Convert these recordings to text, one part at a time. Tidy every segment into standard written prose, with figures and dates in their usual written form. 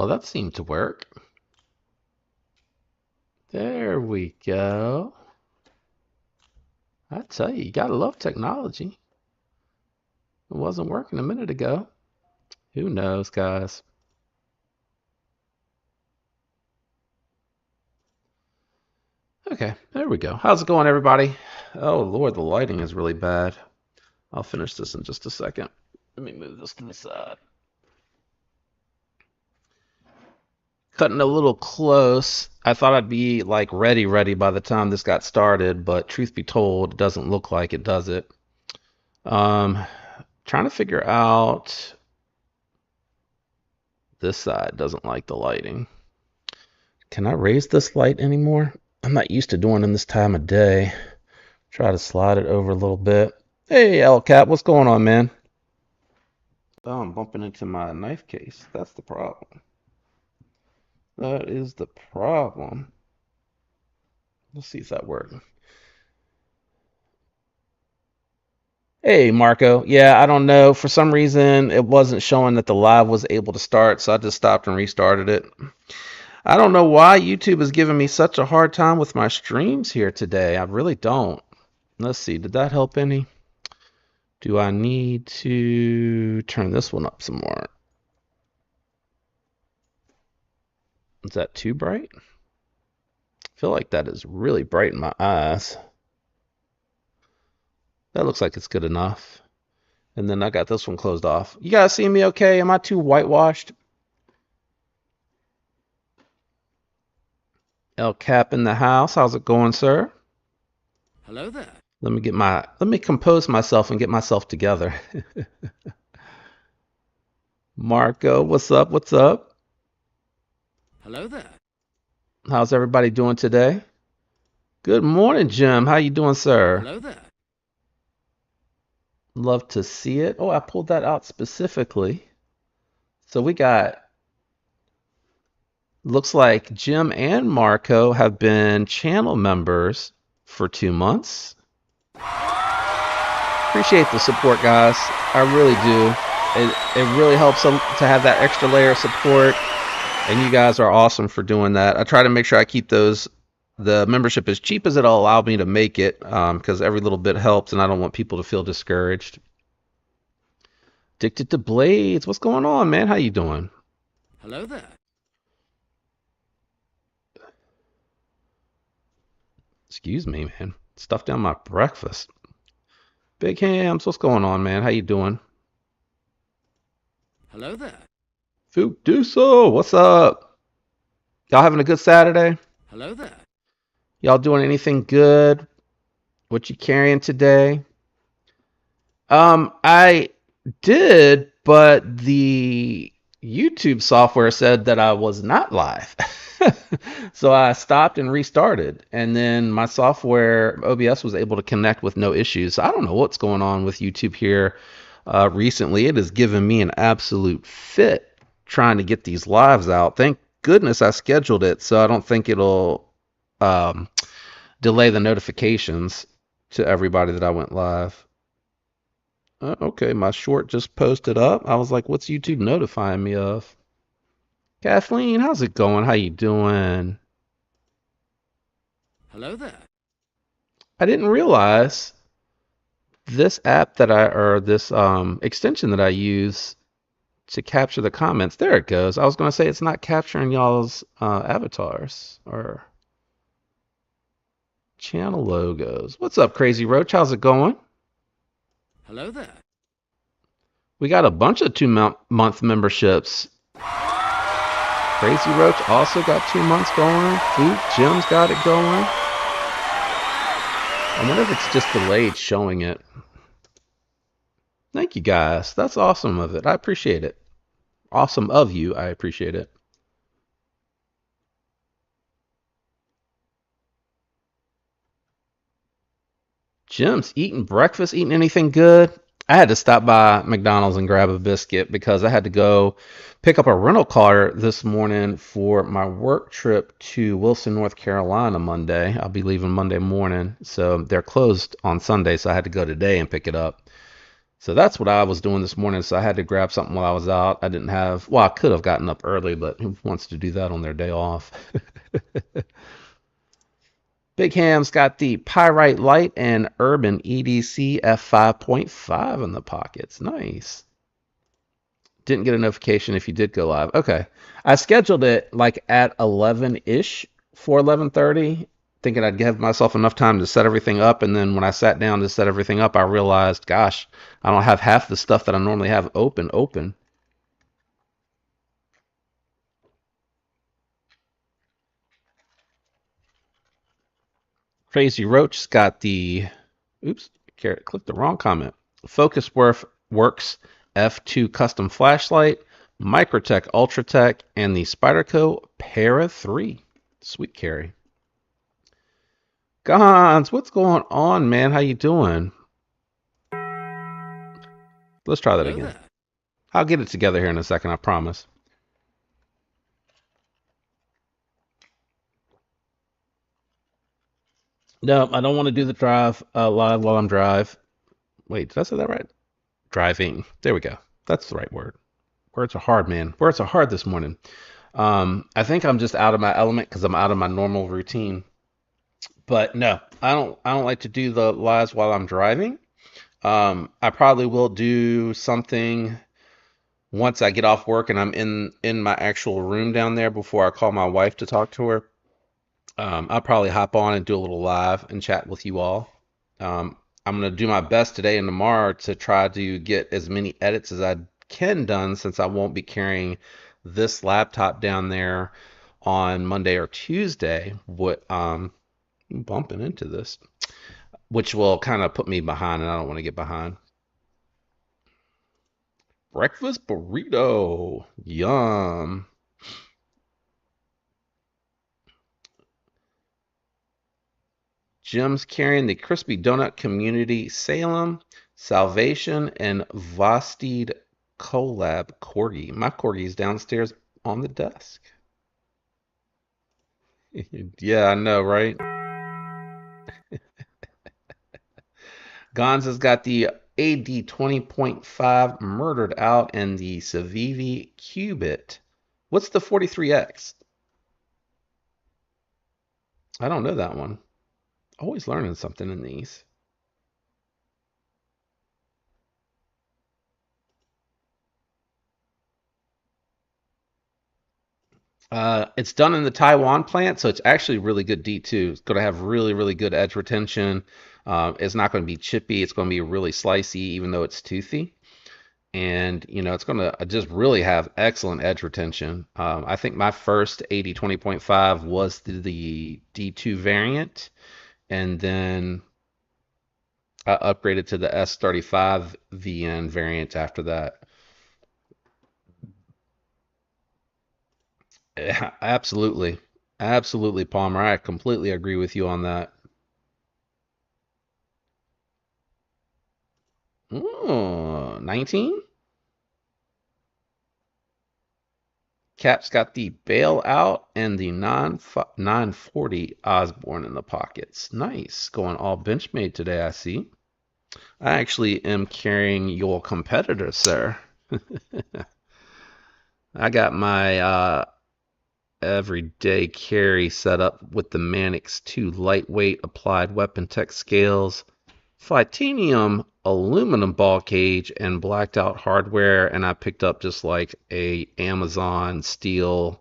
Well, that seemed to work. There we go. I tell you, you gotta love technology. It wasn't working a minute ago. Who knows, guys? Okay, there we go. How's it going, everybody? Oh, Lord, the lighting is really bad. I'll finish this in just a second. Let me move this to the side. Cutting a little close. I thought I'd be like ready by the time this got started, but truth be told, it doesn't look like it does it. Trying to figure out this side doesn't like the lighting. Can I raise this light anymore? I'm not used to doing it this time of day. Try to slide it over a little bit. Hey, El Cap, what's going on, man? Oh, I'm bumping into my knife case. That's the problem. That is the problem. Let's see if that works. Hey, Marco. Yeah, I don't know. For some reason, it wasn't showing that the live was able to start, so I just stopped and restarted it. I don't know why YouTube is giving me such a hard time with my streams here today. I really don't. Let's see. Did that help any? Do I need to turn this one up some more? Is that too bright? I feel like that is really bright in my eyes. That looks like it's good enough. And then I got this one closed off. You guys see me okay? Am I too whitewashed? El Cap in the house. How's it going, sir? Hello there. Let me compose myself and get myself together. Marco, what's up? What's up? Hello there. How's everybody doing today? Good morning, Jim. How you doing, sir? Hello there. Love to see it. Oh, I pulled that out specifically. So we got, looks like Jim and Marco have been channel members for 2 months. Appreciate the support, guys. I really do. It really helps to have that extra layer of support, and you guys are awesome for doing that. I try to make sure I keep the membership as cheap as it'll allow me to make it, because every little bit helps, and I don't want people to feel discouraged. Addicted to Blades. What's going on, man? How you doing? Hello there. Excuse me, man. Stuff down my breakfast. Big Hams, what's going on, man? How you doing? Hello there. Fook Duso, what's up? Y'all having a good Saturday? Hello there. Y'all doing anything good? What you carrying today? I did, but the YouTube software said that I was not live. So I stopped and restarted, and then my software OBS was able to connect with no issues. So I don't know what's going on with YouTube here recently. It has given me an absolute fit trying to get these lives out. Thank goodness I scheduled it, so I don't think it'll delay the notifications to everybody that I went live. Okay, my short just posted up. I was like, what's YouTube notifying me of? Kathleen, how's it going? How you doing? Hello there. I didn't realize this app this extension that I use to capture the comments. There it goes. I was going to say it's not capturing y'all's avatars or channel logos. What's up, Crazy Roach? How's it going? Hello there. We got a bunch of 2-month memberships. Crazy Roach also got 2 months going. Food Jim's got it going. I wonder if it's just delayed showing it. Thank you, guys. That's awesome of it. I appreciate it. Awesome of you. I appreciate it. Jim's eating breakfast, eating anything good? I had to stop by McDonald's and grab a biscuit because I had to go pick up a rental car this morning for my work trip to Wilson, North Carolina Monday. I'll be leaving Monday morning, so they're closed on Sunday, so I had to go today and pick it up. So that's what I was doing this morning. So I had to grab something while I was out. I didn't have, well, I could have gotten up early, but who wants to do that on their day off? Big Ham's got the Pyrite Light and Urban EDC F5.5 in the pockets. Nice. Didn't get a notification if you did go live. Okay. I scheduled it like at 11-ish for 11:30, thinking I'd give myself enough time to set everything up. And then when I sat down to set everything up, I realized, gosh, I don't have half the stuff that I normally have open. Crazy Roach's got the, oops, clicked the wrong comment. Focus Works F2 custom flashlight, Microtech Ultratech, and the Spyderco Para 3. Sweet carry. Gons, what's going on, man? How you doing? Let's try that Hello again. there. I'll get it together here in a second, I promise. No, I don't want to do the drive live while I'm drive. Wait, did I say that right? Driving. There we go. That's the right word. Words are hard, man. Words are hard this morning. I think I'm just out of my element because I'm out of my normal routine. But no, I don't like to do the lives while I'm driving. I probably will do something once I get off work and I'm in my actual room down there before I call my wife to talk to her. I'll probably hop on and do a little live and chat with you all. I'm gonna do my best today and tomorrow to try to get as many edits as I can done since I won't be carrying this laptop down there on Monday or Tuesday. What bumping into this, which will kind of put me behind, and I don't want to get behind. Breakfast burrito, yum. Jim's carrying the Crispy Donut Community Salem, Salvation, and Vosteed Collab Corgi. My Corgi's downstairs on the desk. Yeah, I know, right? Gonza's got the AD 20.5 murdered out and the Civivi Qubit. What's the 43X? I don't know that one. Always learning something in these. It's done in the Taiwan plant, so it's actually really good D2. It's going to have really, really good edge retention. It's not going to be chippy. It's going to be really slicey, even though it's toothy. And, it's going to just really have excellent edge retention. I think my first 80 20.5 was the D2 variant, and then I upgraded to the S35 VN variant after that. Yeah, absolutely. Absolutely, Palmer. I completely agree with you on that. Ooh, 19? Cap's got the bailout and the 940 Osborne in the pockets. Nice. Going all Benchmade today, I see. I actually am carrying your competitor, sir. I got my everyday carry set up with the Mannix 2 lightweight applied weapon tech scales, titanium aluminum ball cage, and blacked out hardware. And I picked up just like a Amazon steel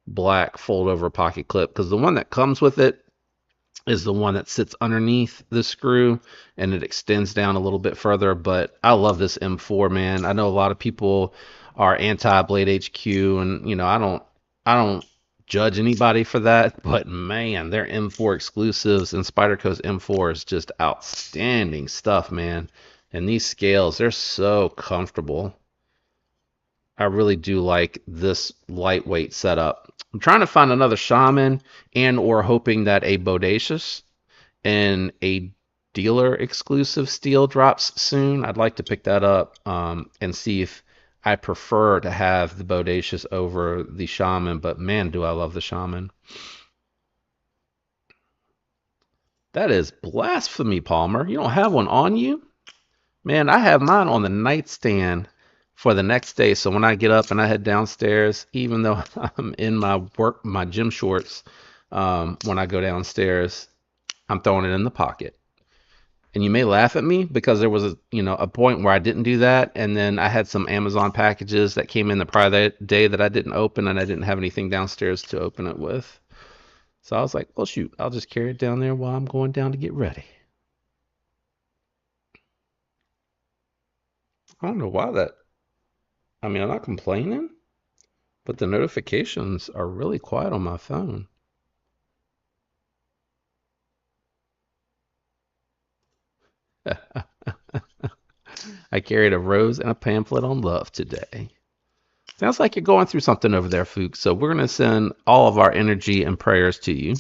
black fold over pocket clip because the one that comes with it is the one that sits underneath the screw and it extends down a little bit further. But I love this M4, man. I know a lot of people are anti Blade HQ, and I don't judge anybody for that, but man, their M4 exclusives and Spyderco's M4 is just outstanding stuff, man. And these scales, they're so comfortable. I really do like this lightweight setup. I'm trying to find another shaman and or hoping that a bodacious and a dealer exclusive steel drops soon. I'd like to pick that up and see if I prefer to have the bodacious over the shaman, but man, do I love the shaman. That is blasphemy, Palmer. You don't have one on you? Man, I have mine on the nightstand for the next day. So when I get up and I head downstairs, even though I'm in my gym shorts, when I go downstairs, I'm throwing it in the pocket. And you may laugh at me because there was a point where I didn't do that, and then I had some Amazon packages that came in the prior day that I didn't open, and I didn't have anything downstairs to open it with. So I was like, well, shoot, I'll just carry it down there while I'm going down to get ready. I don't know why that. I mean, I'm not complaining, but the notifications are really quiet on my phone. I carried a rose and a pamphlet on love today. Sounds like you're going through something over there, Fook. So we're going to send all of our energy and prayers to you.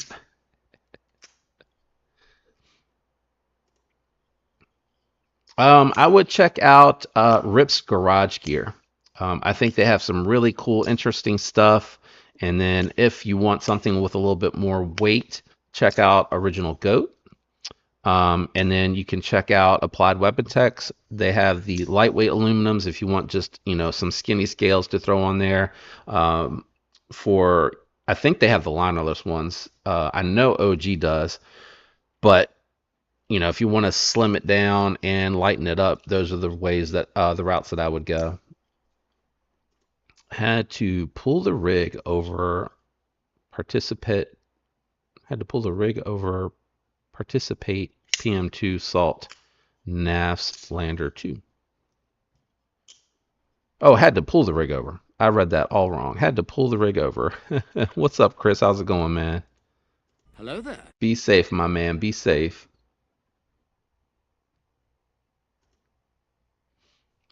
I would check out Rip's Garage Gear. I think they have some really cool, interesting stuff. And then if you want something with a little bit more weight, check out Original Goat. And then you can check out Applied Weapon Techs. They have the lightweight aluminums if you want just, some skinny scales to throw on there. For I think they have the linerless ones. I know OG does, but if you want to slim it down and lighten it up, those are the ways that the routes that I would go. Had to pull the rig over participate. Had to pull the rig over participate PM2 salt NAFS Lander 2. Oh, had to pull the rig over. I read that all wrong. Had to pull the rig over. What's up, Chris? How's it going, man? Hello there. Be safe, my man. Be safe.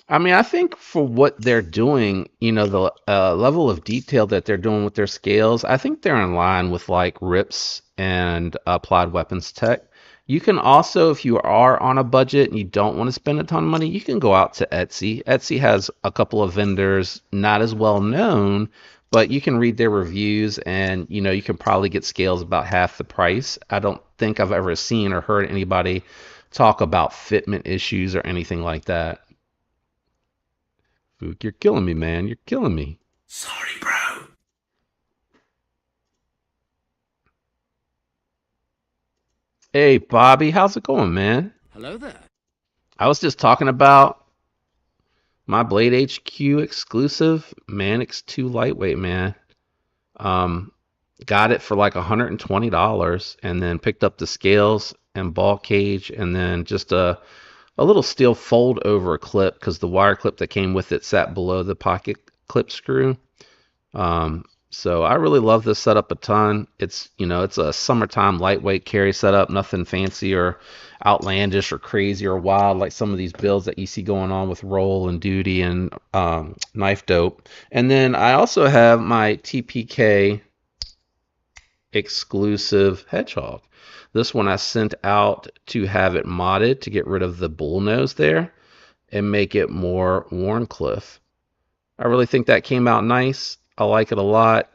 I mean, I think for what they're doing, the level of detail that they're doing with their scales, I think they're in line with like Rips and Applied Weapons Tech. You can also, if you are on a budget and you don't want to spend a ton of money, you can go out to Etsy. Etsy has a couple of vendors, not as well known, but you can read their reviews and, you can probably get scales about half the price. I don't think I've ever seen or heard anybody talk about fitment issues or anything like that. Fook, you're killing me, man. You're killing me. Sorry, bro. Hey, Bobby, how's it going, man? Hello there. I was just talking about my Blade HQ exclusive Manix 2 lightweight, man. Um, got it for like $120 and then picked up the scales and ball cage and then just a little steel fold over clip because the wire clip that came with it sat below the pocket clip screw. So I really love this setup a ton. It's a summertime lightweight carry setup, nothing fancy or outlandish or crazy or wild like some of these builds that you see going on with Roll and Duty and Knife Dope. And then I also have my TPK exclusive Hedgehog. This one I sent out to have it modded to get rid of the bull nose there and make it more Warncliffe. I really think that came out nice. I like it a lot.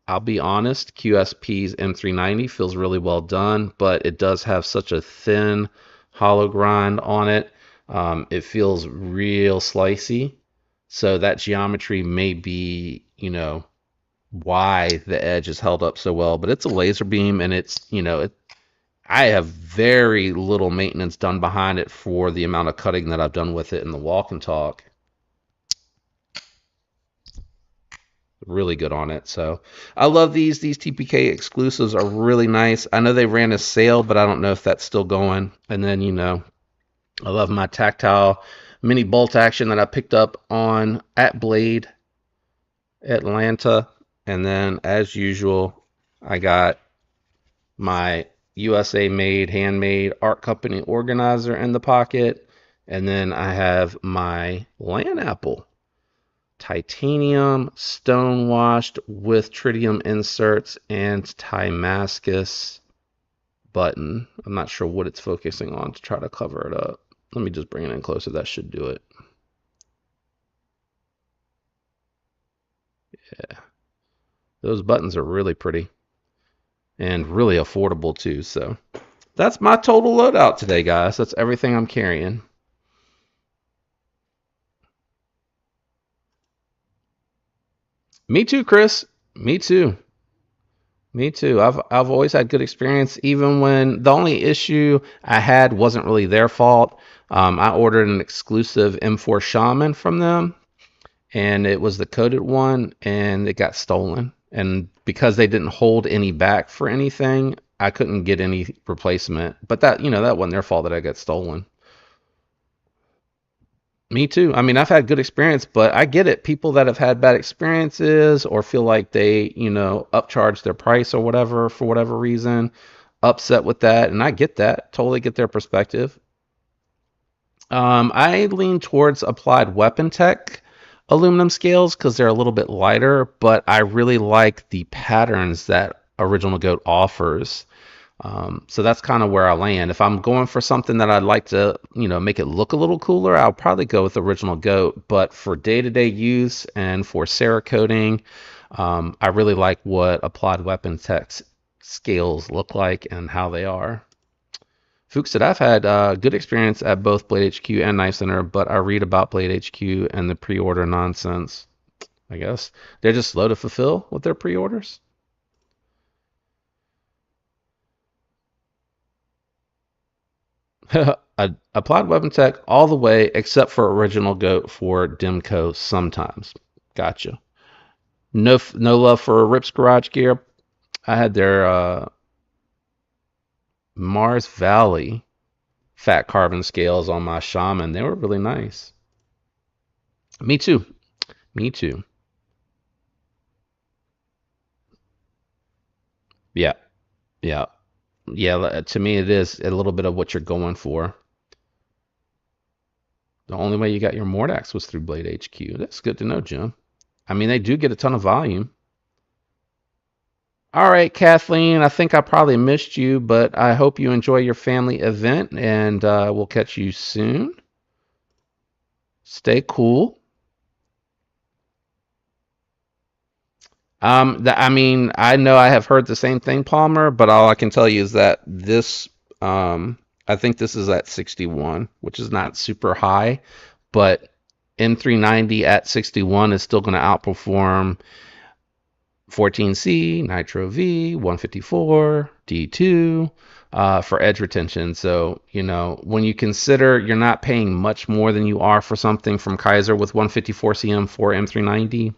I'll be honest, QSP's M390 feels really well done, but it does have such a thin hollow grind on it. It feels real slicey. So that geometry may be, why the edge is held up so well. But it's a laser beam and I have very little maintenance done behind it for the amount of cutting that I've done with it in the walk and talk. Really good on it. So I love these. These TPK exclusives are really nice. I know they ran a sale, but I don't know if that's still going. And then, I love my tactile mini bolt action that I picked up on at Blade Atlanta. And then as usual, I got my USA made, handmade art company organizer in the pocket. And then I have my land apple. Titanium, stone washed with tritium inserts and Timascus button. I'm not sure what it's focusing on to try to cover it up. Let me just bring it in closer. That should do it. Yeah. Those buttons are really pretty and really affordable too. So that's my total loadout today, guys. That's everything I'm carrying. Me too, Chris. Me too. Me too. I've always had good experience, even when the only issue I had wasn't really their fault. I ordered an exclusive M4 Shaman from them, and it was the coated one, and it got stolen. And because they didn't hold any back for anything, I couldn't get any replacement. But that wasn't their fault that I got stolen. Me too. I mean, I've had good experience, but I get it. People that have had bad experiences or feel like they upcharge their price or whatever for whatever reason, upset with that, and I get that. Totally get their perspective. I lean towards applied weapon tech aluminum scales because they're a little bit lighter, but I really like the patterns that Original Goat offers. So that's kind of where I land. If I'm going for something that I'd like to make it look a little cooler, I'll probably go with Original Goat. But for day-to-day use and for Cerakoting, I really like what Applied Weapon Tech scales look like and how they are. Fuchs said, I've had good experience at both Blade HQ and Knife Center, but I read about Blade HQ and the pre-order nonsense. I guess they're just slow to fulfill with their pre-orders. Applied Weapon Tech all the way, except for Original Goat for Demco sometimes. Gotcha. No love for Rips Garage Gear. I had their Mars Valley fat carbon scales on my Shaman. They were really nice. Me too. Me too. Yeah. Yeah. Yeah. To me, it is a little bit of what you're going for. The only way you got your Mordax was through Blade HQ. That's good to know, Jim. I mean, they do get a ton of volume. All right, Kathleen, I think I probably missed you, but I hope you enjoy your family event and we'll catch you soon. Stay cool. I mean, I know I have heard the same thing, Palmer, but all I can tell you is that I think this is at 61, which is not super high, but M390 at 61 is still going to outperform 14C, Nitro V, 154, D2 for edge retention. So when you consider you're not paying much more than you are for something from Kaiser with 154 CM for M390,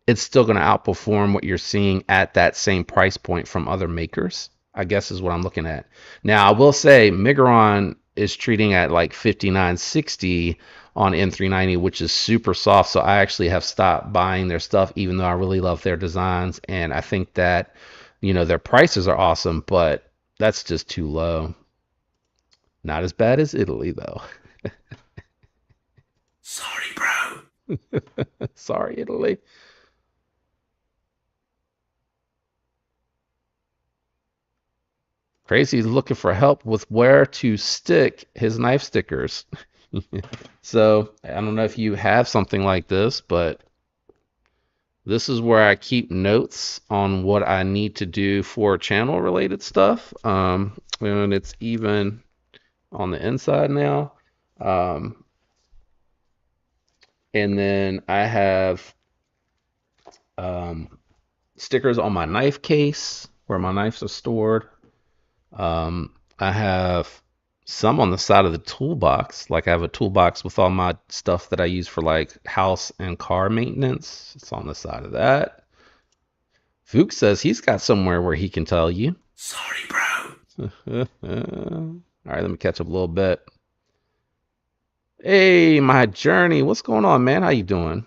it's still going to outperform what you're seeing at that same price point from other makers, I guess is what I'm looking at. Now, I will say Migron is treating at like 59.60 on M390, which is super soft. So I actually have stopped buying their stuff, even though I really love their designs. And I think that their prices are awesome, but that's just too low. Not as bad as Italy, though. Sorry, bro. Sorry, Italy. Crazy's looking for help with where to stick his knife stickers. So I don't know if you have something like this, but this is where I keep notes on what I need to do for channel related stuff. And it's even on the inside now. Um, and then I have um, stickers on my knife case where my knives are stored. I have some on the side of the toolbox. Like I have a toolbox with all my stuff that I use for like house and car maintenance. It's on the side of that. Fuchs says he's got somewhere where he can tell you. Sorry, bro. All right, let me catch up a little bit. Hey, my journey. What's going on, man? How you doing?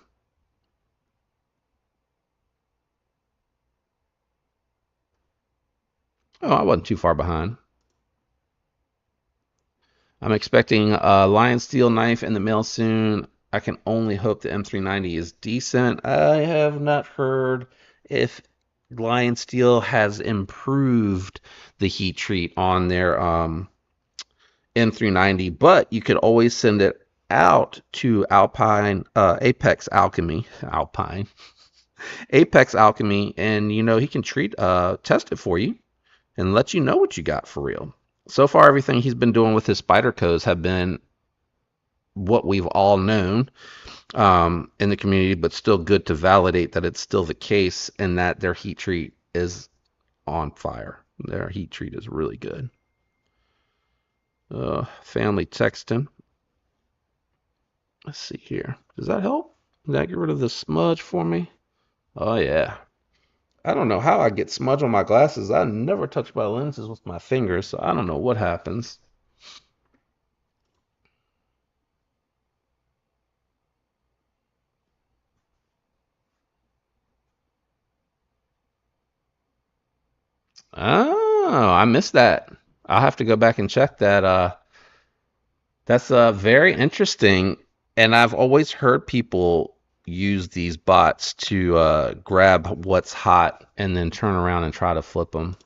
Oh, I wasn't too far behind. I'm expecting a lion steel knife in the mail soon. I can only hope the M390 is decent. I have not heard if lion steel has improved the heat treat on their M390, but you could always send it out to Alpine Apex Alchemy, Alpine Apex Alchemy, and he can test it for you and let you know what you got for real. So far, everything he's been doing with his Spydercos have been what we've all known in the community, but still good to validate that it's still the case and that their heat treat is on fire. Their heat treat is really good. Family texting. Let's see here. Does that help? Did that get rid of the smudge for me? Oh, yeah. I don't know how I get smudge on my glasses. I never touch my lenses with my fingers, so I don't know what happens. Oh, I missed that. I'll have to go back and check that. That's very interesting. And I've always heard people use these bots to grab what's hot and then turn around and try to flip them.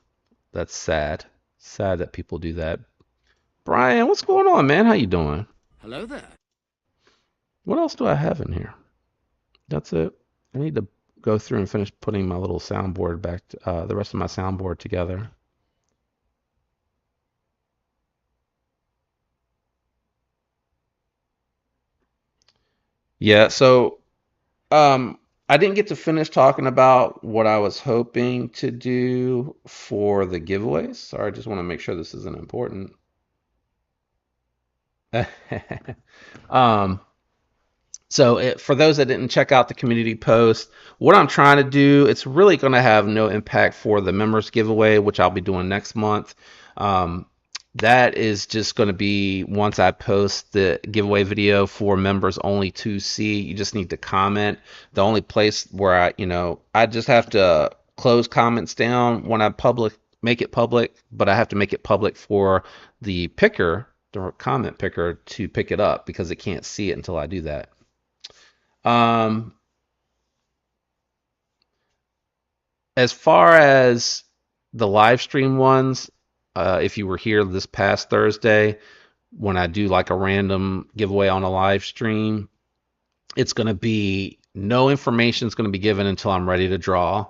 That's sad. Sad that people do that. Brian, what's going on, man? How you doing? Hello there. What else do I have in here? That's it. I need to go through and finish putting my little soundboard back, the rest of my soundboard together. Yeah, so I didn't get to finish talking about what I was hoping to do for the giveaways. Sorry, I just want to make sure this isn't important. Um, for those that didn't check out the community post, what I'm trying to do, it's really going to have no impact for the members giveaway, which I'll be doing next month. Um, that is just going to be once I post the giveaway video for members only to see. You just need to comment. The only place where I just have to close comments down when I make it public, but I have to make it public for the picker, the comment picker, to pick it up because it can't see it until I do that. Um, as far as the live stream ones, if you were here this past Thursday, when I do like a random giveaway on a live stream, it's going to be no information is going to be given until I'm ready to draw.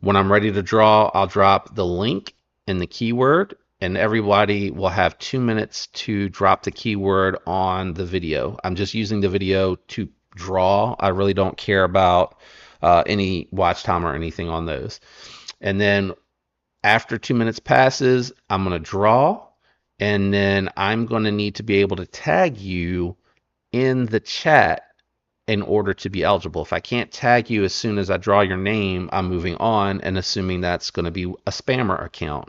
When I'm ready to draw, I'll drop the link and the keyword, and everybody will have 2 minutes to drop the keyword on the video. I'm just using the video to draw. I really don't care about any watch time or anything on those. And then after 2 minutes passes, I'm going to draw, and then I'm going to need to be able to tag you in the chat in order to be eligible. If I can't tag you as soon as I draw your name, I'm moving on and assuming that's going to be a spammer account.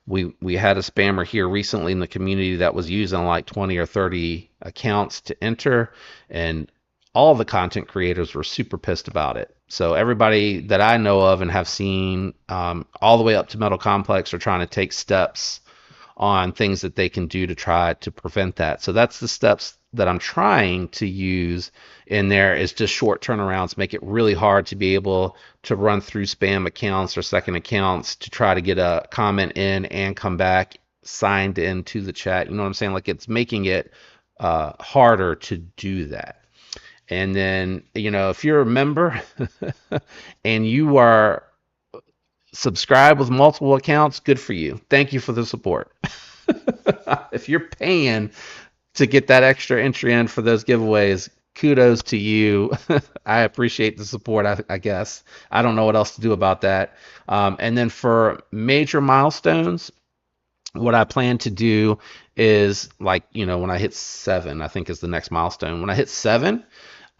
We had a spammer here recently in the community that was using like 20 or 30 accounts to enter, and all the content creators were super pissed about it. So everybody that I know of and have seen all the way up to Metal Complex are trying to take steps on things that they can do to try to prevent that. So that's the steps that I'm trying to use in there, is just short turnarounds, make it really hard to be able to run through spam accounts or second accounts to try to get a comment in and come back signed into the chat. You know what I'm saying? Like, it's making it harder to do that. And then, if you're a member and you are subscribed with multiple accounts, good for you. Thank you for the support. If you're paying to get that extra entry in for those giveaways, kudos to you. I appreciate the support, I guess. I don't know what else to do about that. And then for major milestones, what I plan to do is, like, when I hit 7, I think is the next milestone. When I hit 7,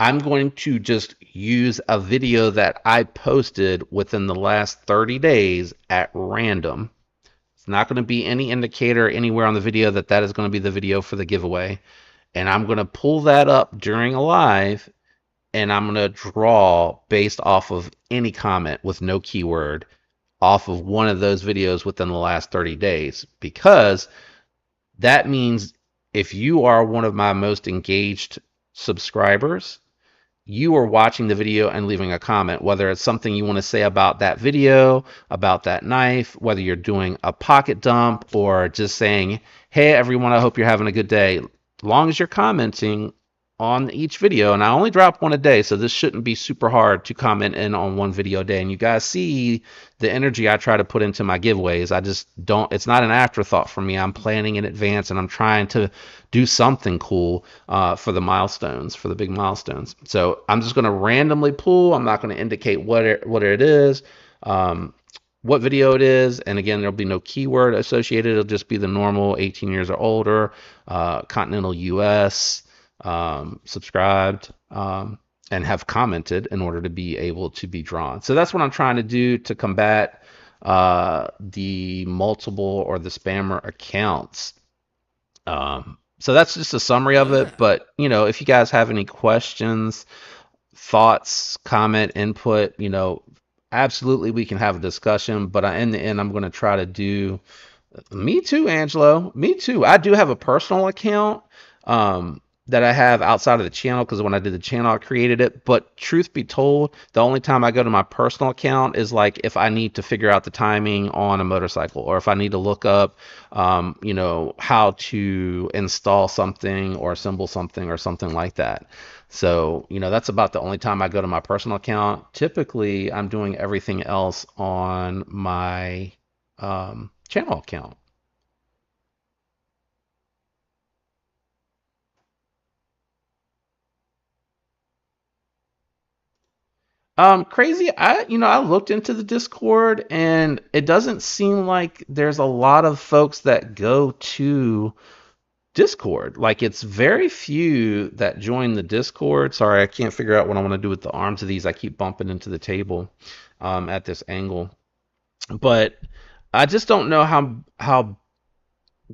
I'm going to just use a video that I posted within the last 30 days at random. It's not going to be any indicator anywhere on the video that is going to be the video for the giveaway. And I'm going to pull that up during a live, and I'm going to draw based off of any comment with no keyword off of one of those videos within the last 30 days. Because that means if you are one of my most engaged subscribers, you are watching the video and leaving a comment, whether it's something you want to say about that video, about that knife, whether you're doing a pocket dump, or just saying, hey, everyone, I hope you're having a good day. As long as you're commenting, on each video, and I only drop one a day, so this shouldn't be super hard to comment in on one video a day. And you guys see the energy I try to put into my giveaways. I just don't, it's not an afterthought for me. I'm planning in advance and I'm trying to do something cool for the milestones, for the big milestones. So I'm just going to randomly pull. I'm not going to indicate what it is. What video it is, and again, there'll be no keyword associated. It'll just be the normal 18 years or older, continental US, subscribed, and have commented in order to be able to be drawn. So that's what I'm trying to do to combat the multiple or the spammer accounts. So that's just a summary of it. But if you guys have any questions, thoughts, comment, input, absolutely we can have a discussion. But in the end, I'm going to try to do. Me too, Angelo. Me too. I do have a personal account that I have outside of the channel because when I did the channel, I created it. But truth be told, the only time I go to my personal account is like if I need to figure out the timing on a motorcycle, or if I need to look up, how to install something or assemble something or something like that. So, that's about the only time I go to my personal account. Typically, I'm doing everything else on my channel account. Crazy. I looked into the Discord and it doesn't seem like there's a lot of folks that go to Discord. Like it's very few that join the Discord. Sorry, I can't figure out what I want to do with the arms of these. I keep bumping into the table at this angle. But I just don't know how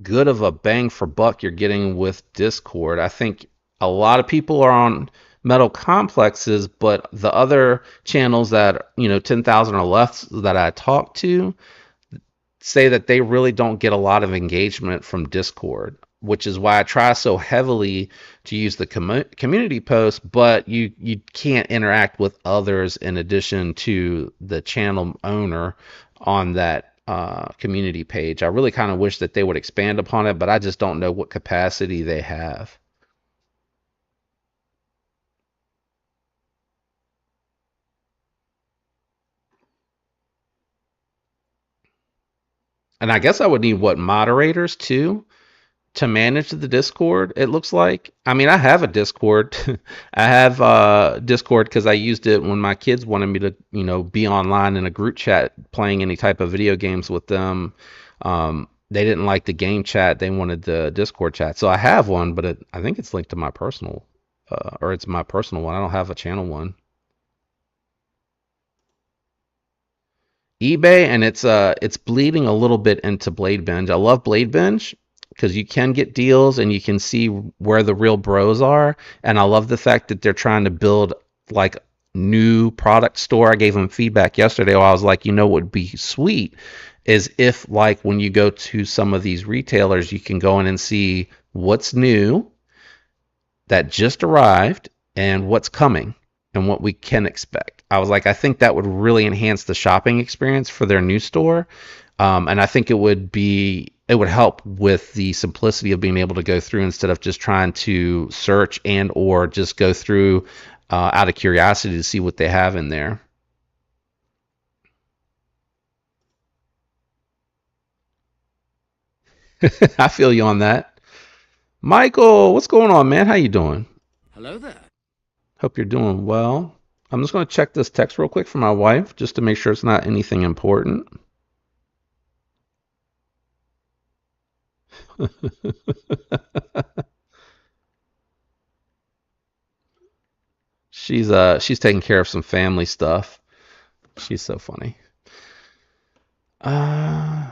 good of a bang for buck you're getting with Discord. I think a lot of people are on metal complexes, but the other channels that 10,000 or less that I talk to say that they really don't get a lot of engagement from Discord, which is why I try so heavily to use the community post, but you can't interact with others in addition to the channel owner on that community page. I really kind of wish that they would expand upon it, but I just don't know what capacity they have. And I guess I would need what moderators too to manage the Discord. It looks like. I mean, I have a Discord. I have Discord because I used it when my kids wanted me to, be online in a group chat playing any type of video games with them. They didn't like the game chat; they wanted the Discord chat. So I have one, but I think it's linked to my personal, or it's my personal one. I don't have a channel one. eBay, and it's bleeding a little bit into Blade Binge. I love Blade Binge because you can get deals and you can see where the real bros are. And I love the fact that they're trying to build like new product store. I gave them feedback yesterday while I was like, what would be sweet is if like when you go to some of these retailers, you can go in and see what's new that just arrived and what's coming and what we can expect. I was like, I think that would really enhance the shopping experience for their new store. And I think it would help with the simplicity of being able to go through instead of just trying to search and or just go through out of curiosity to see what they have in there. I feel you on that. Michael, what's going on, man? How you doing? Hello there. Hope you're doing well. I'm just going to check this text real quick for my wife just to make sure it's not anything important. She's taking care of some family stuff. She's so funny. Uh,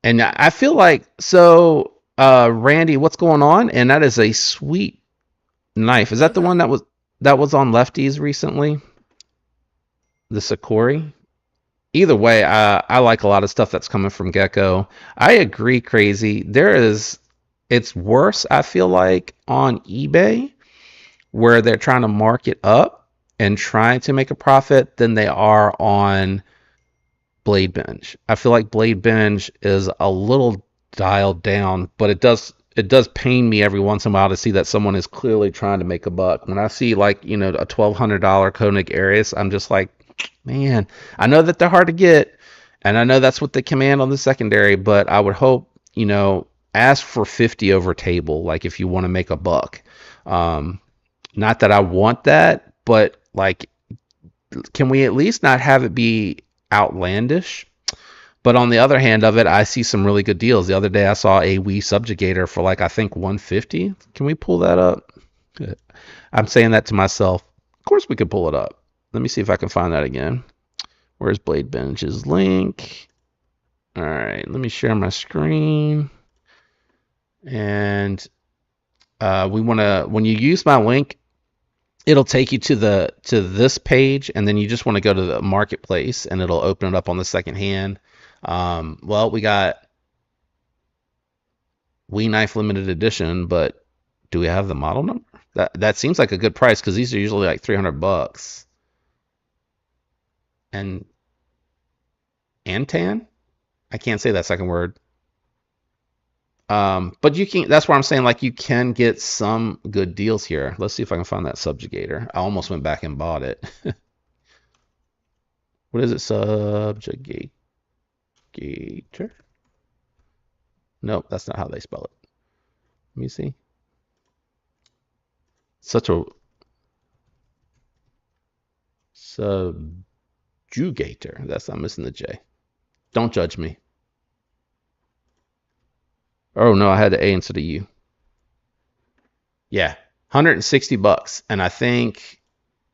and I feel like Randy, what's going on? And that is a sweet knife. Is that the one that was on Lefties recently? The Sakori? Either way, I like a lot of stuff that's coming from Gecko. I agree, Crazy. It's worse, I feel like, on eBay where they're trying to mark it up and trying to make a profit than they are on Blade Binge. I feel like Blade Binge is a little dialed down, but it does it does pain me every once in a while to see that someone is clearly trying to make a buck. When I see like, a $1,200 Koenig Arius, I'm just like, man, I know that they're hard to get, and I know that's what they command on the secondary, but I would hope, ask for 50 over table, like if you want to make a buck. Um, Not that I want that, but like, can we at least not have it be outlandish? But on the other hand of it, I see some really good deals. The other day I saw a Wii Subjugator for like I think 150. Can we pull that up? I'm saying that to myself. Of course we could pull it up. Let me see if I can find that again. Where's Blade Bench's link? All right, let me share my screen. And we want to, when you use my link, it'll take you to this page, and then you just want to go to the marketplace, and it'll open it up on the second hand. Well, we got Wii Knife Limited Edition, but do we have the model number? That seems like a good price because these are usually like $300. And Antan? I can't say that second word. But you can. That's why I'm saying like you can get some good deals here. Let's see if I can find that Subjugator. I almost went back and bought it. What is it? Subjugator? Nope, that's not how they spell it. Let me see. Such a subjugator. That's not missing the J. Don't judge me. Oh no, I had the A instead of U. Yeah, $160, and I think,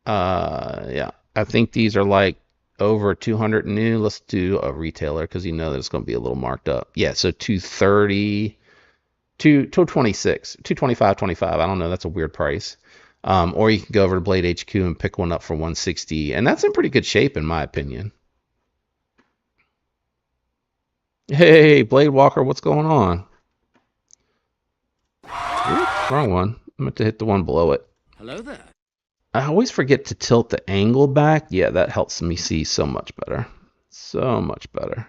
yeah, I think these are like over 200 new. Let's do a retailer because you know that it's going to be a little marked up. Yeah, so 230, 226, 225, 25. I don't know. That's a weird price. Or you can go over to Blade HQ and pick one up for 160, and that's in pretty good shape in my opinion. Hey, Blade Walker, what's going on? Oops, wrong one. I'm going to hit the one below it. Hello there. I always forget to tilt the angle back. Yeah, that helps me see so much better. So much better.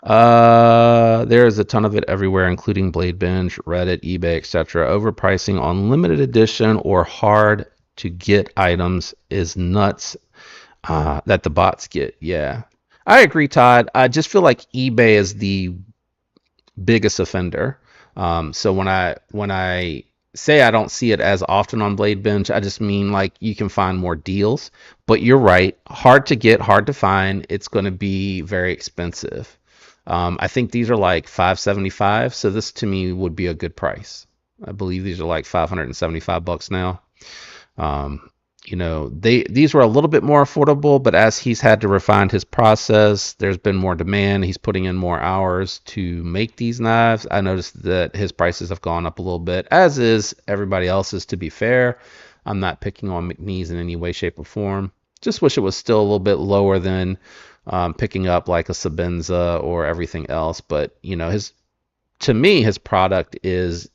There is a ton of it everywhere, including Blade Bench, Reddit, eBay, etc. Overpricing on limited edition or hard to get items is nuts. That the bots get. Yeah, I agree, Todd. I just feel like eBay is the biggest offender. So when I say I don't see it as often on Blade Bench, I just mean like you can find more deals. But you're right, hard to get, hard to find. It's going to be very expensive. I think these are like 575, so this to me would be a good price. I believe these are like $575 now. These were a little bit more affordable, but as he's had to refine his process, there's been more demand. He's putting in more hours to make these knives. I noticed that his prices have gone up a little bit, as is everybody else's, to be fair. I'm not picking on McNeese in any way, shape, or form. Just wish it was still a little bit lower than picking up like a Sabenza or everything else. But, to me, his product is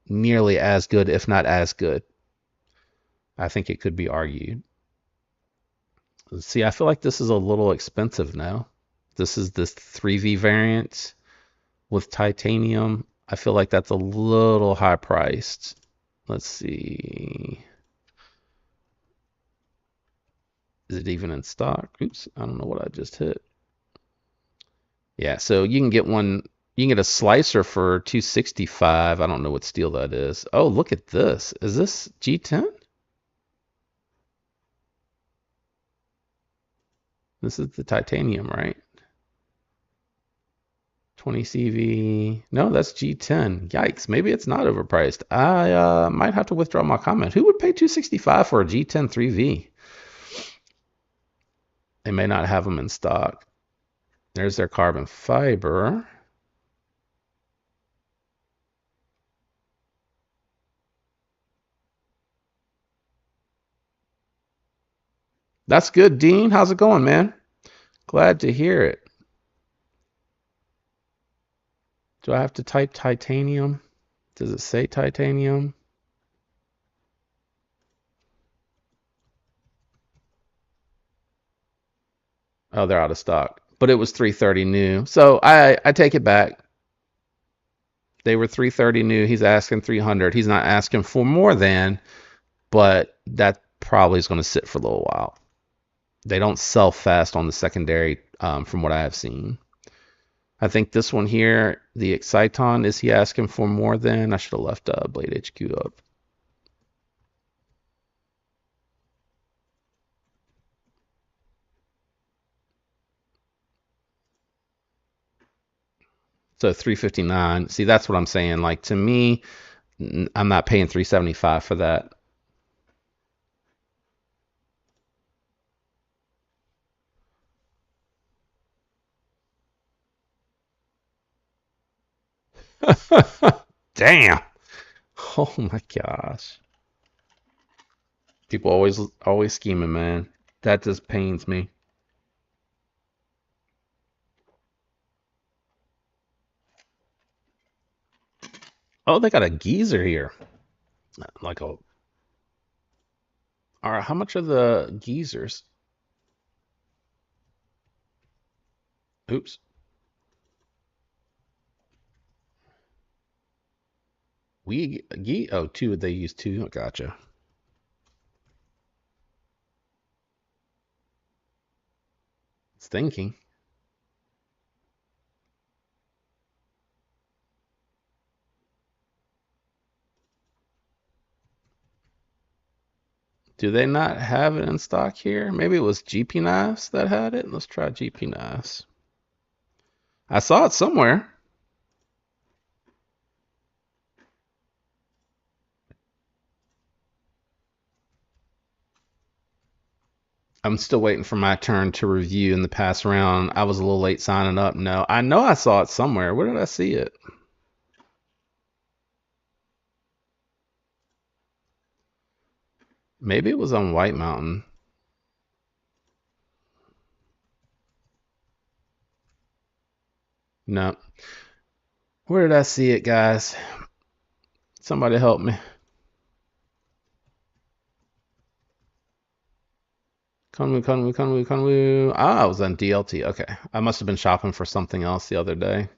nearly as good, if not as good. I think it could be argued. See, I feel like this is a little expensive now. This is this 3V variant with titanium. I feel like that's a little high priced. Let's see. Is it even in stock? Oops, I don't know what I just hit. Yeah, so you can get one. You can get a slicer for 265. I don't know what steel that is. Oh, look at this. Is this G10? This is the titanium, right? 20 CV. No, that's G10. Yikes. Maybe it's not overpriced. I might have to withdraw my comment. Who would pay 265 for a G10 3V? They may not have them in stock. There's their carbon fiber. That's good, Dean. How's it going, man? Glad to hear it. Do I have to type titanium? Does it say titanium? Oh, they're out of stock. But it was 330 new. So I take it back. They were 330 new. He's asking 300. He's not asking for more than, but that probably is going to sit for a little while. They don't sell fast on the secondary, from what I have seen. I think this one here, the Exciton, is he asking for more than? I should have left Blade HQ up. So 359. See, that's what I'm saying. Like to me, I'm not paying 375 for that. Damn. Oh my gosh. People always scheming, man. That just pains me. Oh, they got a geezer here. Like a. All right, how much are the geezers? Oops. Oh, two. They use two. Oh, gotcha. It's thinking. Do they not have it in stock here? Maybe it was GP Knives that had it. Let's try GP Knives. I saw it somewhere. I'm still waiting for my turn to review in the past round. I was a little late signing up. No, I know I saw it somewhere. Where did I see it? Maybe it was on White Mountain. No. Where did I see it, guys? Somebody help me. Conwoo. Ah, I was on DLT. Okay. I must have been shopping for something else the other day.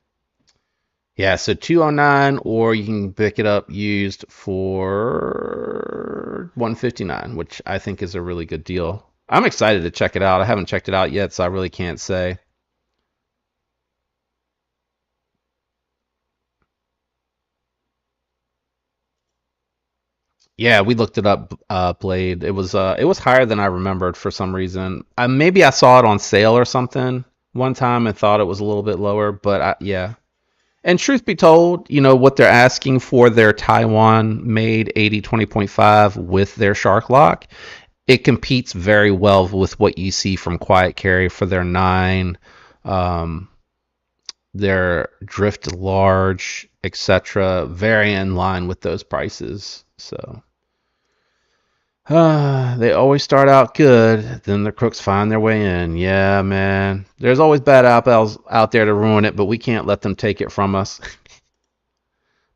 Yeah, so 209, or you can pick it up used for 159, which I think is a really good deal. I'm excited to check it out. I haven't checked it out yet, so I really can't say. Yeah, we looked it up, Blade. It was higher than I remembered for some reason. Maybe I saw it on sale or something one time and thought it was a little bit lower, but yeah. And truth be told, what they're asking for their Taiwan made 80 20.5 with their Shark Lock, it competes very well with what you see from Quiet Carry for their 9, um, their Drift Large, etc. Very in line with those prices. So they always start out good, then the crooks find their way in. Yeah, man. There's always bad apples out there to ruin it, but we can't let them take it from us.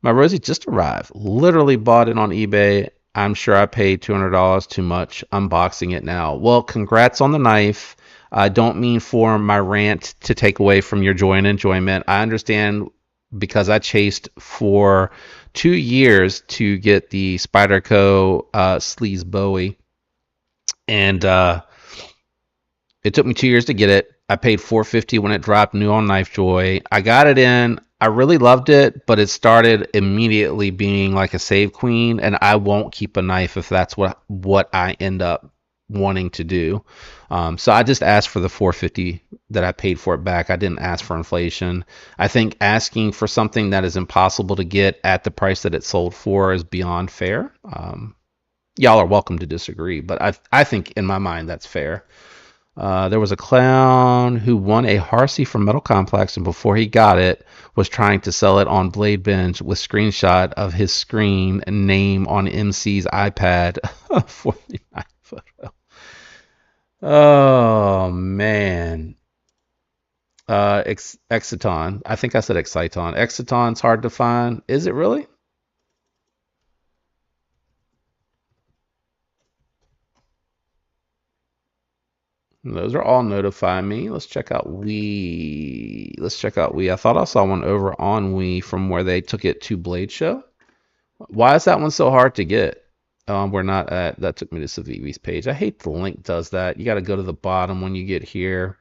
My Rosie just arrived. Literally bought it on eBay. I'm sure I paid $200 too much. Unboxing it now. Well, congrats on the knife. I don't mean for my rant to take away from your joy and enjoyment. I understand because I chased for 2 years to get the Spyderco Sleaze Bowie, and it took me 2 years to get it. I paid $450 when it dropped new on KnifeJoy. I got it in. I really loved it, but it started immediately being like a save queen, and I won't keep a knife if that's what I end up wanting to do. So I just asked for the $450 that I paid for it back. I didn't ask for inflation. I think asking for something that is impossible to get at the price that it sold for is beyond fair. Y'all are welcome to disagree, but I think in my mind that's fair. There was a clown who won a Harsey from Metal Complex, and before he got it, was trying to sell it on Blade Bench with screenshot of his screen and name on MC's iPad. 49 photo. Oh man. Exciton. I think I said Exciton. Exciton's hard to find. Is it really? Those are all notify me. Let's check out Wii. Let's check out Wii. I thought I saw one over on Wii from where they took it to Blade Show. Why is that one so hard to get? We're not at, that took me to Savivi's page. I hate the link does that. You got to go to the bottom when you get here,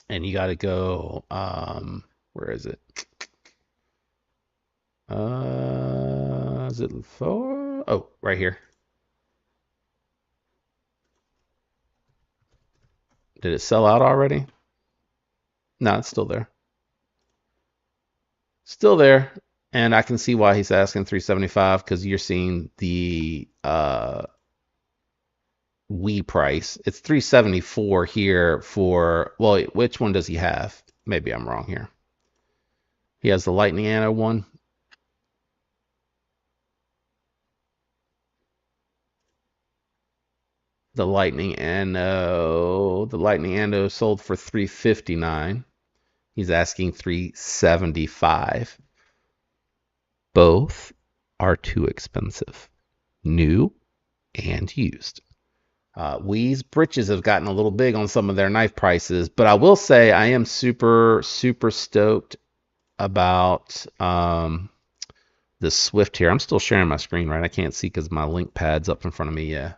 and you got to go, where is it? Is it for, oh, right here. Did it sell out already? No, it's still there. Still there. And I can see why he's asking 375 because you're seeing the Wii price. It's 374 here for, well, which one does he have? Maybe I'm wrong here. He has the Lightning Anno one. The Lightning Anno sold for 359. He's asking 375. Both are too expensive, new and used. Wii's britches have gotten a little big on some of their knife prices, but I will say I am super, super stoked about the Swift here. I'm still sharing my screen, right? I can't see because my link pad's up in front of me. Yeah.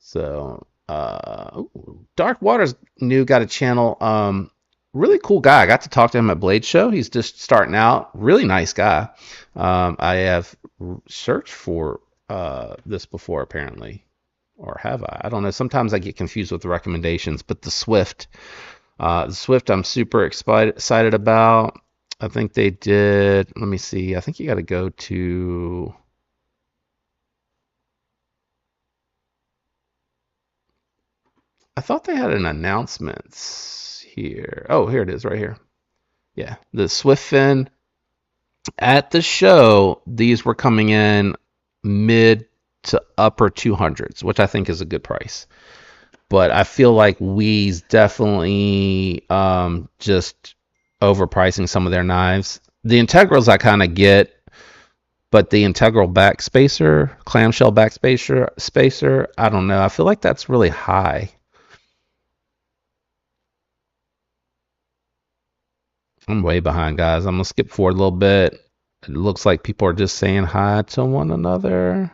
So, Dark Waters new got a channel. Really cool guy. I got to talk to him at Blade Show. He's just starting out. Really nice guy. I have searched for this before, apparently. Or have I? I don't know. Sometimes I get confused with the recommendations, but the Swift I'm super excited about. I think they did, let me see. I think you got to go to, I thought they had an announcement here. Oh, here it is right here. Yeah, the Swift Fin at the show, these were coming in mid to upper 200s, which I think is a good price. But I feel like Wii's definitely just overpricing some of their knives. The integrals I kind of get, but the integral backspacer, clamshell backspacer, I don't know. I feel like that's really high. I'm way behind, guys. I'm gonna skip forward a little bit. It looks like people are just saying hi to one another.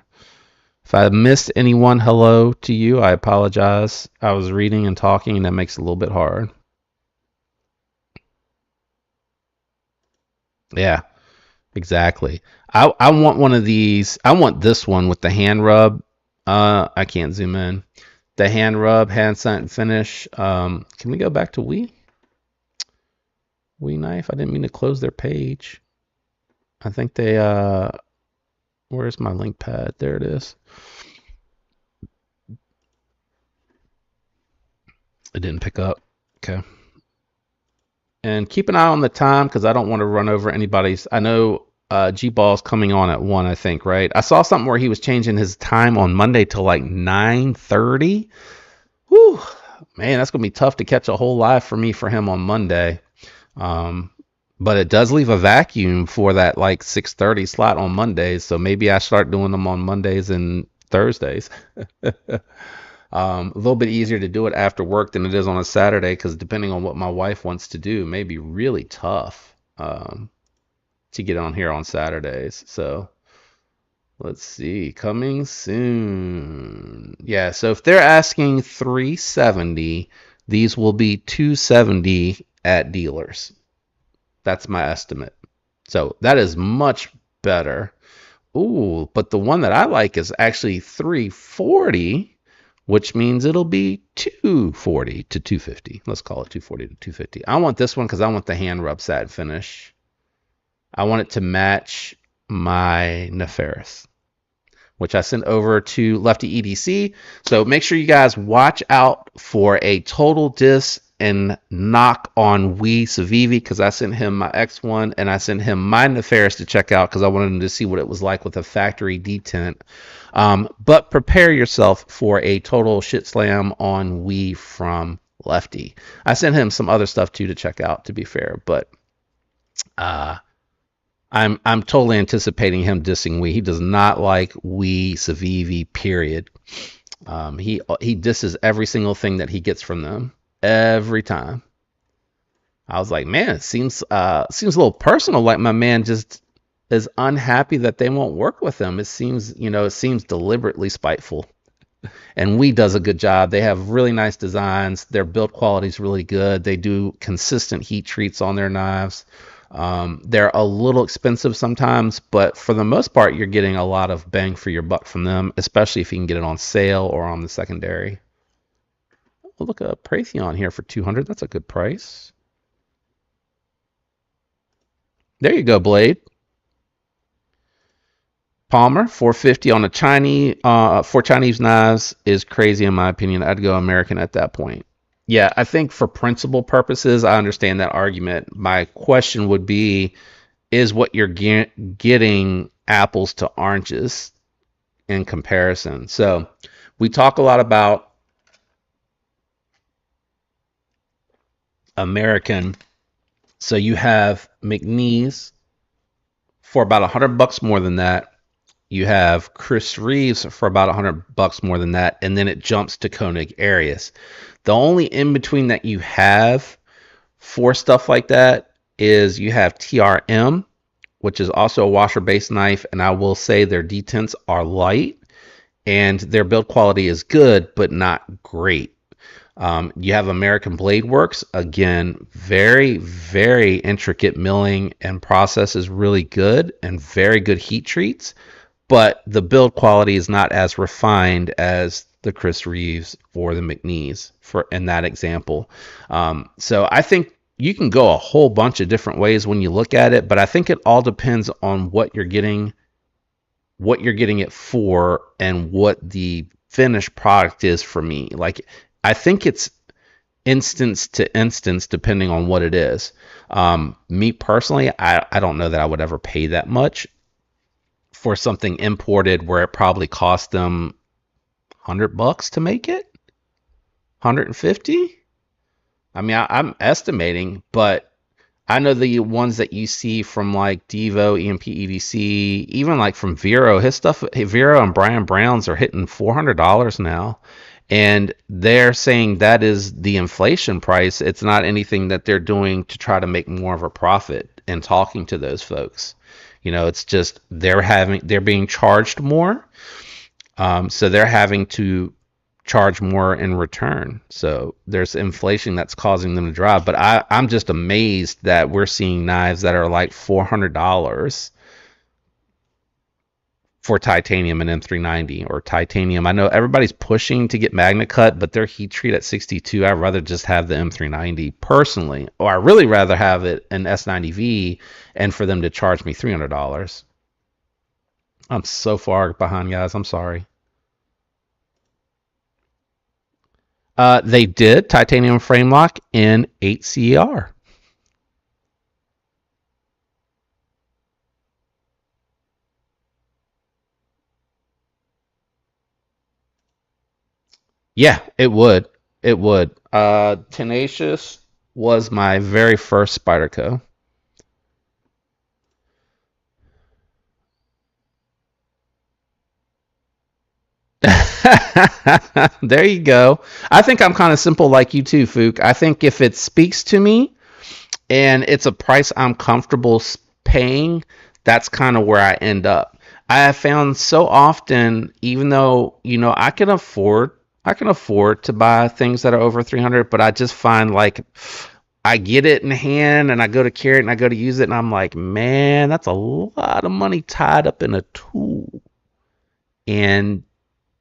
If I missed anyone, hello to you. I apologize. I was reading and talking, and that makes it a little bit hard. Yeah, exactly. I want one of these. I want this one with the hand rub. I can't zoom in. The hand rub, hand scent and finish. Can we go back to Wii Knife? I didn't mean to close their page. I think they where's my link pad? There it is. It didn't pick up. Okay. And keep an eye on the time because I don't want to run over anybody's. I know G-Ball's coming on at 1, I think, right? I saw something where he was changing his time on Monday to like 9:30. Whew, man, that's going to be tough to catch a whole live for me for him on Monday. But it does leave a vacuum for that like 6:30 slot on Mondays. So maybe I start doing them on Mondays and Thursdays. A little bit easier to do it after work than it is on a Saturday because depending on what my wife wants to do, it may be really tough to get on here on Saturdays. So let's see, coming soon. Yeah, so if they're asking 370, these will be 270 at dealers. That's my estimate. So that is much better. Ooh, but the one that I like is actually 340. Which means it'll be 240 to 250. Let's call it 240 to 250. I want this one because I want the hand rub satin finish. I want it to match my Neferis, which I sent over to Lefty EDC. So make sure you guys watch out for a total diss and knock on Wii Savivi because I sent him my X1 and I sent him my Neferis to check out because I wanted him to see what it was like with a factory detent. But prepare yourself for a total shit slam on Wii from Lefty. I sent him some other stuff too to check out, to be fair, but I'm totally anticipating him dissing Wii. He does not like Wii Savivi, period. He disses every single thing that he gets from them. every time. I was like, man, it seems a little personal. Like my man just is unhappy that they won't work with him. It seems deliberately spiteful. And We does a good job. They have really nice designs. Their build quality is really good. They do consistent heat treats on their knives. They're a little expensive sometimes, but for the most part, you're getting a lot of bang for your buck from them, especially if you can get it on sale or on the secondary. Oh, look, a Praytheon here for 200. That's a good price. There you go, Blade. Palmer 450 on a Chinese for Chinese knives is crazy in my opinion. I'd go American at that point. Yeah, I think for principle purposes, I understand that argument. My question would be, is what you're getting apples to oranges in comparison? So we talk a lot about American. So you have McNeese for about $100 more than that. You have Chris Reeves for about $100 more than that, and then it jumps to Koenig Arius. The only in between that you have for stuff like that is you have TRM, which is also a washer-based knife, and I will say their detents are light, and their build quality is good, but not great. You have American Blade Works, again, very, very intricate milling and process is really good, and very good heat treats, but the build quality is not as refined as the Chris Reeves or the McNeese for in that example. So I think you can go a whole bunch of different ways when you look at it, but I think it all depends on what you're getting it for, and what the finished product is for me. Like, I think it's instance to instance depending on what it is. Me personally, I don't know that I would ever pay that much for something imported where it probably cost them $100 to make it, 150. I mean, I'm estimating, but I know the ones that you see from like Devo, EMP, EDC, even like from Vero, his stuff, Vero and Brian Brown's are hitting $400 now. And they're saying that is the inflation price. It's not anything that they're doing to try to make more of a profit and talking to those folks. It's just they're being charged more. So they're having to charge more in return. So there's inflation that's causing them to drop. But I'm just amazed that we're seeing knives that are like $400 for titanium and M390 or titanium. I know everybody's pushing to get Magna Cut, but their heat treat at 62, I'd rather just have the M390 personally, or I really rather have it an S90V and for them to charge me $300. I'm so far behind, guys. I'm sorry. They did titanium frame lock in 8CR. Yeah, it would. It would. Tenacious was my very first Spyderco. There you go. I think I'm kind of simple like you too, Fook. I think if it speaks to me and it's a price I'm comfortable paying, that's kind of where I end up. I have found so often, even though I can afford to buy things that are over 300, but I just find like I get it in hand and I go to carry it and I go to use it and I'm like, man, that's a lot of money tied up in a tool. And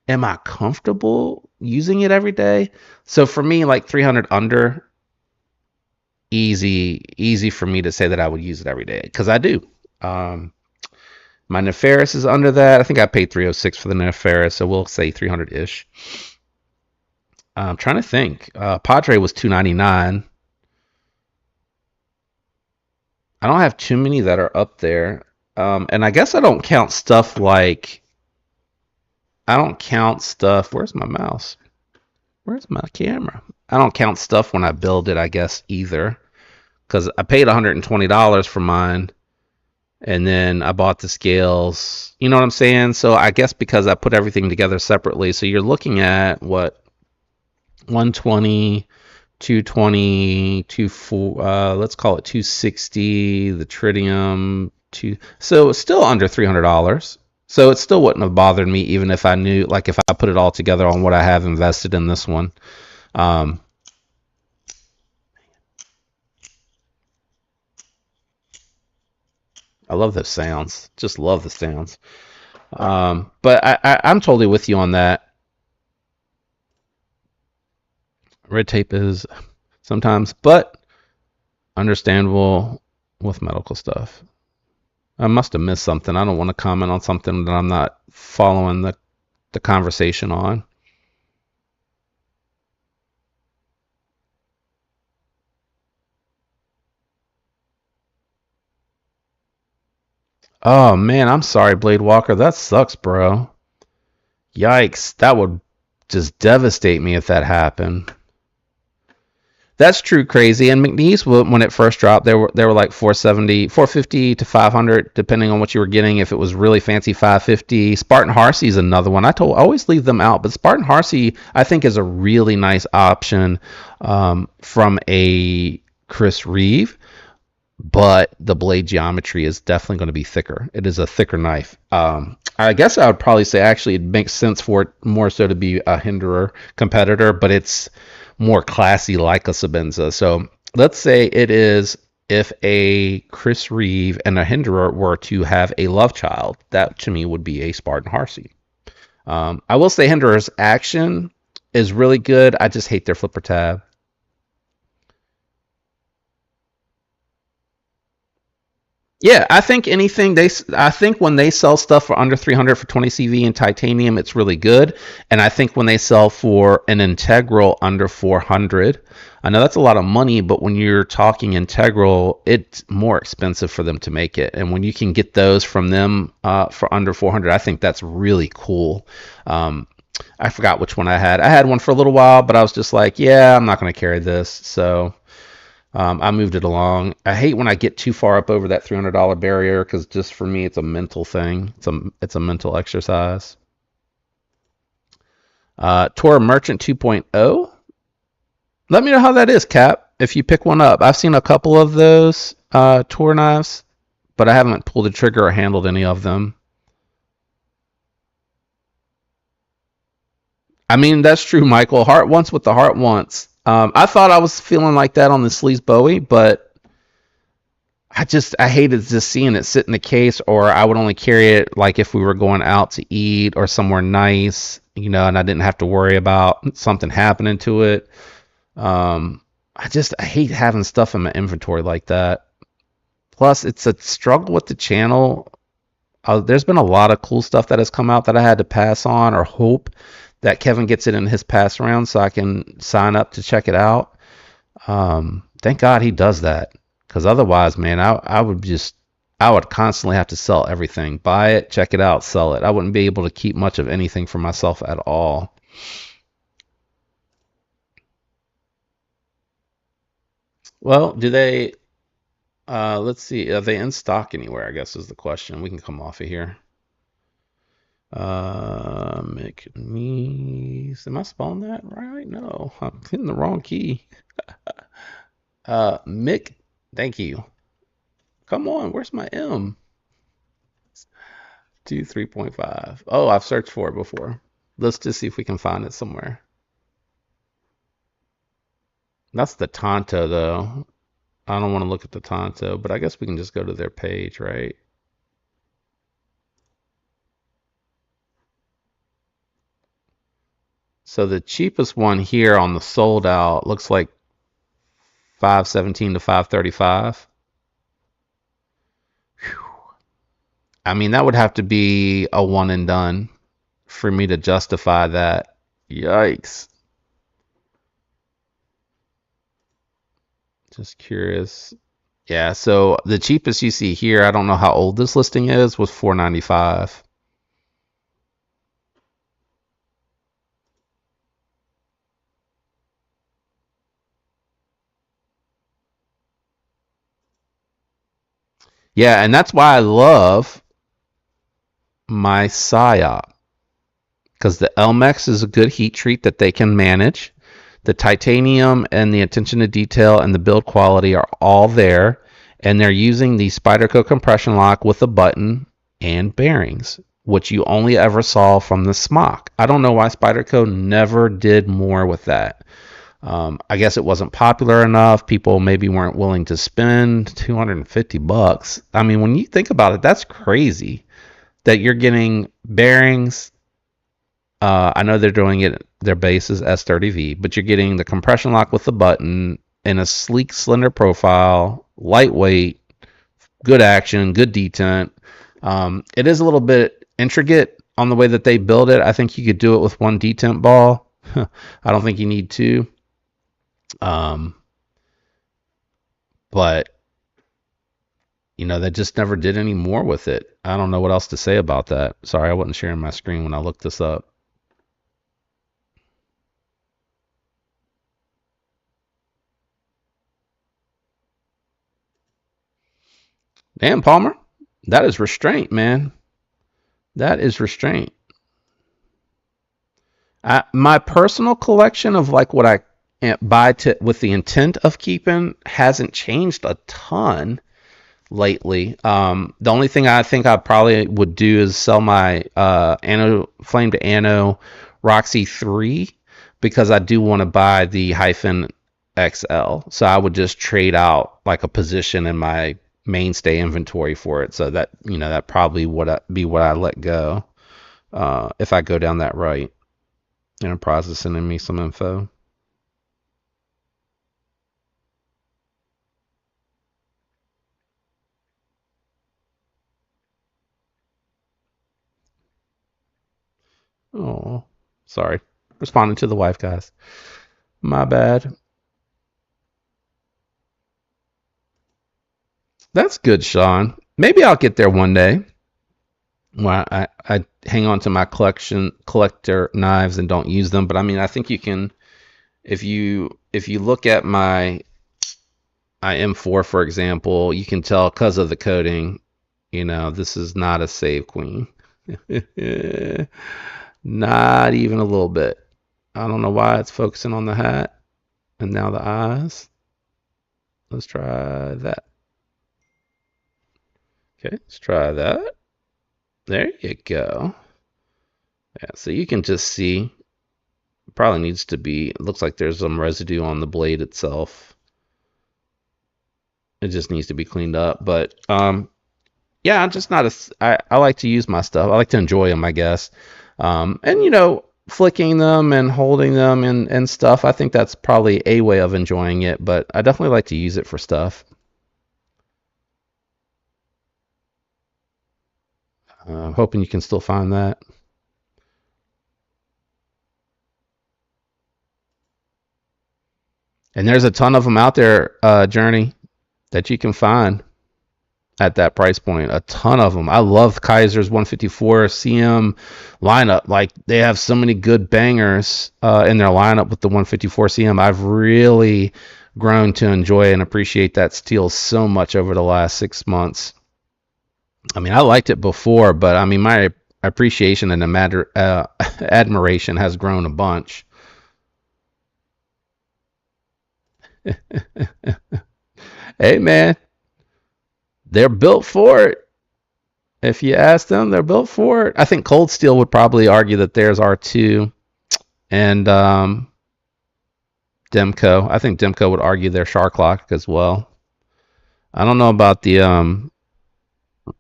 am I comfortable using it every day? So for me, like 300 under, easy for me to say that I would use it every day because I do. My Neferis is under that. I think I paid 306 for the Neferis, so we'll say 300-ish. I'm trying to think. Padre was 299. I don't have too many that are up there. And I guess I don't count stuff like where's my mouse? Where's my camera? I don't count stuff when I build it, I guess, either. Because I paid $120 for mine. And then I bought the scales. You know what I'm saying? So I guess because I put everything together separately. So you're looking at what? 120 220, let's call it 260, the tritium, so it's still under $300. So it still wouldn't have bothered me even if I knew, like if I put it all together on what I have invested in this one. Um, I love those sounds. Just love the sounds. But I'm totally with you on that. Red tape is sometimes, but understandable with medical stuff. I must have missed something. I don't want to comment on something that I'm not following the conversation on. Oh man, I'm sorry, Blade Walker. That sucks, bro. Yikes. That would just devastate me if that happened. That's true, crazy. And McNeese, when it first dropped, they were like 470, 450 to 500, depending on what you were getting. If it was really fancy, 550. Spartan Harsey is another one. I always leave them out, but Spartan Harsey I think is a really nice option from a Chris Reeve. But the blade geometry is definitely going to be thicker. It is a thicker knife. I guess I would probably say actually it makes sense for it more so to be a Hinderer competitor, but it's more classy like a Sabenza. So let's say it is if a Chris Reeve and a Hinderer were to have a love child, that to me would be a Spartan Harsey. I will say Hinderer's action is really good. I just hate their flipper tab. Yeah, I think I think when they sell stuff for under 300 for 20 CV and titanium, it's really good. And I think when they sell for an integral under 400, I know that's a lot of money, but when you're talking integral, it's more expensive for them to make it. And when you can get those from them for under 400, I think that's really cool. I forgot which one I had. I had one for a little while, but I was just like, yeah, I'm not going to carry this. So I moved it along. I hate when I get too far up over that $300 barrier because just for me, it's a mental thing. It's a mental exercise. Tora Merchant 2.0. Let me know how that is, Cap. If you pick one up, I've seen a couple of those Tor knives, but I haven't pulled the trigger or handled any of them. I mean, that's true, Michael. Heart wants what the heart wants. I thought I was feeling like that on the Sleaze Bowie, but I hated just seeing it sit in the case, or I would only carry it like if we were going out to eat or somewhere nice, and I didn't have to worry about something happening to it. I hate having stuff in my inventory like that. Plus, it's a struggle with the channel. There's been a lot of cool stuff that has come out that I had to pass on or hope that Kevin gets it in his pass round so I can sign up to check it out. Thank God he does that, because otherwise, man, I would constantly have to sell everything, buy it, check it out, sell it. I wouldn't be able to keep much of anything for myself at all. Well, do they? Let's see. Are they in stock anywhere? I guess is the question. We can come off of here. McNeese. Am I spelling that right? No, I'm hitting the wrong key. Mick, thank you. Come on, where's my M? 3.5. Oh, I've searched for it before. Let's just see if we can find it somewhere. That's the Tonto, though. I don't want to look at the Tonto, but I guess we can just go to their page, right? So the cheapest one here on the sold out looks like 517 to 535. I mean, that would have to be a one and done for me to justify that. Yikes. Just curious. Yeah, so the cheapest you see here, I don't know how old this listing is, was 495. Yeah, and that's why I love my PSYOP, because the Elmex is a good heat treat that they can manage. The titanium and the attention to detail and the build quality are all there, and they're using the Spyderco compression lock with a button and bearings, which you only ever saw from the Smock. I don't know why Spyderco never did more with that. I guess it wasn't popular enough. People maybe weren't willing to spend $250. I mean, when you think about it, that's crazy that you're getting bearings. I know they're doing it, their base is S30V, but you're getting the compression lock with the button in a sleek, slender profile, lightweight, good action, good detent. It is a little bit intricate on the way that they build it. I think you could do it with one detent ball. I don't think you need two. But you know, they just never did any more with it. I don't know what else to say about that. Sorry, I wasn't sharing my screen when I looked this up. Damn, Palmer, that is restraint, man. That is restraint. My personal collection of like what I buy to with the intent of keeping hasn't changed a ton lately. The only thing I think I probably would do is sell my Flame to Anno Roxy 3 because I do want to buy the Hyphen XL. So I would just trade out like a position in my mainstay inventory for it. So that, you know, that probably would be what I let go if I go down that right. Enterprise is sending me some info. Oh, sorry. Responding to the wife, guys. My bad. That's good, Sean. Maybe I'll get there one day. Well, I hang on to my collector knives and don't use them, but I mean, I think you can if you look at my M4, for example, you can tell because of the coating, you know, this is not a save queen. Not even a little bit. I don't know why it's focusing on the hat and now the eyes. Let's try that. Okay, let's try that. There you go. Yeah, so you can just see. It probably needs to be. It looks like there's some residue on the blade itself. It just needs to be cleaned up. But yeah, I'm just not a. I like to use my stuff. I like to enjoy them, I guess. And you know, flicking them and holding them and stuff. I think that's probably a way of enjoying it. But I definitely like to use it for stuff. Hoping you can still find that. And there's a ton of them out there, Journey, that you can find at that price point. A ton of them. I love Kaiser's 154 CM lineup. Like they have so many good bangers in their lineup with the 154 CM. I've really grown to enjoy and appreciate that steel so much over the last 6 months. I mean, I liked it before, but I mean, my appreciation and admiration has grown a bunch. Hey, man, they're built for it. If you ask them, they're built for it. I think Cold Steel would probably argue that theirs are too, and Demco. I think Demco would argue their Shark Lock as well. I don't know about the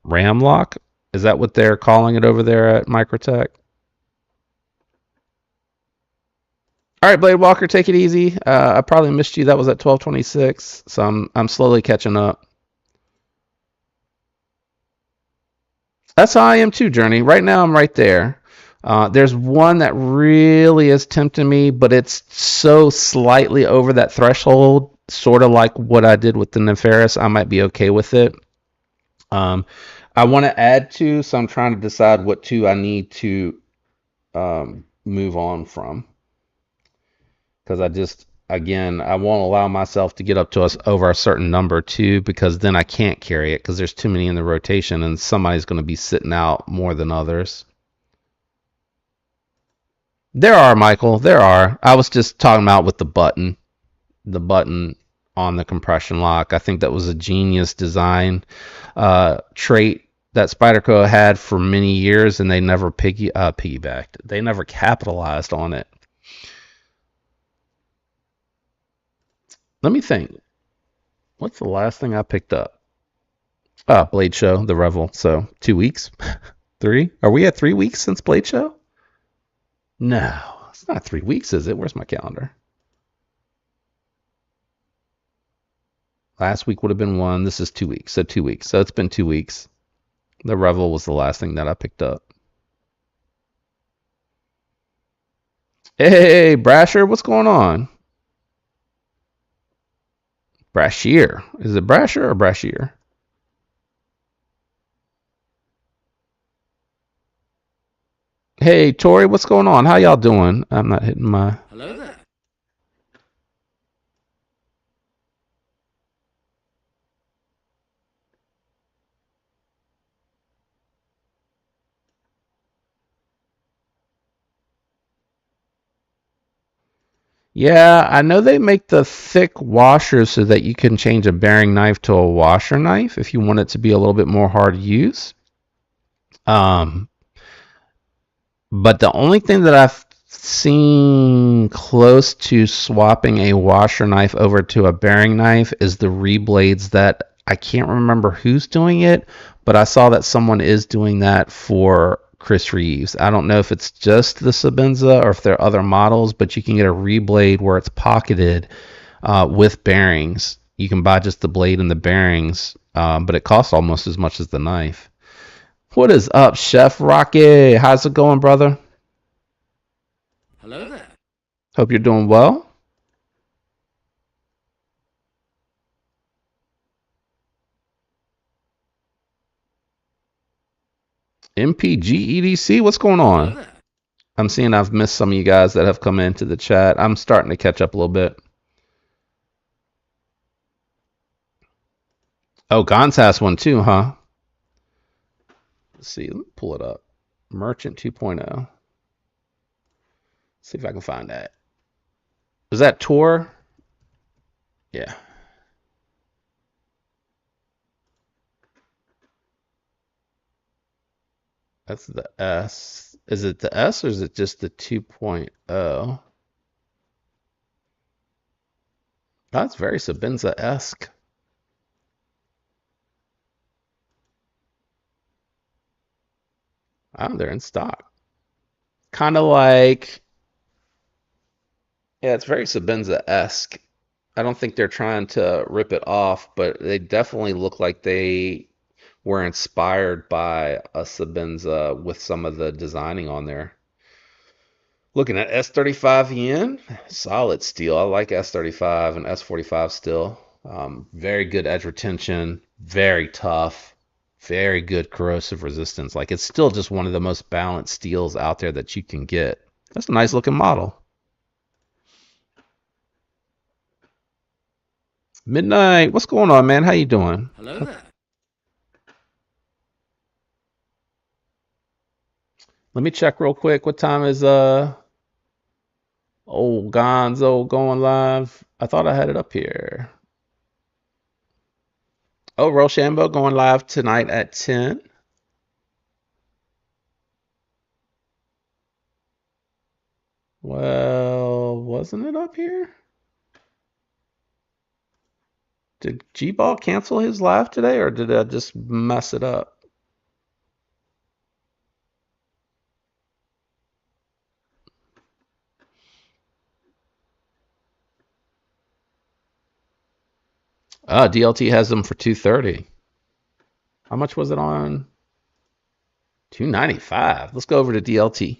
Ram Lock. Is that what they're calling it over there at Microtech? All right, Blade Walker, take it easy. I probably missed you. That was at 12:26, so I'm slowly catching up. That's how I am too, Journey. Right now, I'm right there. There's one that really is tempting me, but it's so slightly over that threshold, sort of like what I did with the Nefaris. I might be okay with it. I want to add two, so I'm trying to decide what two I need to move on from. Because I just, again, I won't allow myself to get up to us over a certain number too, because then I can't carry it because there's too many in the rotation and somebody's going to be sitting out more than others. There are, Michael. There are. I was just talking about with the button on the compression lock. I think that was a genius design trait that Spyderco had for many years, and they never piggybacked. They never capitalized on it. Let me think. What's the last thing I picked up? Blade Show, the Revel. So 2 weeks, three. Are we at 3 weeks since Blade Show? No, it's not 3 weeks, is it? Where's my calendar? Last week would have been one. This is 2 weeks. So 2 weeks. So it's been 2 weeks. The Revel was the last thing that I picked up. Hey, Brasher, what's going on? Brashear. Is it Brasher or Brashear? Hey, Tori, what's going on? How y'all doing? I'm not hitting my. Hello there. Yeah, I know they make the thick washers so that you can change a bearing knife to a washer knife if you want it to be a little bit more hard to use. Um, but the only thing that I've seen close to swapping a washer knife over to a bearing knife is the reblades that I can't remember who's doing it, but I saw that someone is doing that for Chris Reeves. I don't know if it's just the Sabenza or if there are other models, but you can get a reblade where it's pocketed with bearings. You can buy just the blade and the bearings, but it costs almost as much as the knife. What is up, Chef Rocky? How's it going, brother? Hello there. Hope you're doing well. MPG what's going Hello on? there. I'm seeing I've missed some of you guys that have come into the chat. I'm starting to catch up a little bit. Oh, Gons has one too, huh? Let's see. Let me pull it up. Merchant 2.0. See if I can find that. Is that Tor? Yeah. That's the S. Is it the S or is it just the 2.0? That's very Sabenza-esque. Oh, they're in stock. Kind of like, yeah, it's very Sabenza-esque. I don't think they're trying to rip it off, but they definitely look like they were inspired by a Sabenza with some of the designing on there. Looking at S35 yen, solid steel. I like S35 and S45 still. Very good edge retention, very tough, very good corrosive resistance. Like it's still just one of the most balanced steels out there that you can get. That's a nice looking model. Midnight, what's going on, man? How you doing? Hello there. Let me check real quick. What time is old Gonzo going live? I thought I had it up here. Oh, Rochambeau going live tonight at 10. Well, wasn't it up here? Did G-Ball cancel his live today or did I just mess it up? DLT has them for 230. How much was it on? 295. Let's go over to DLT.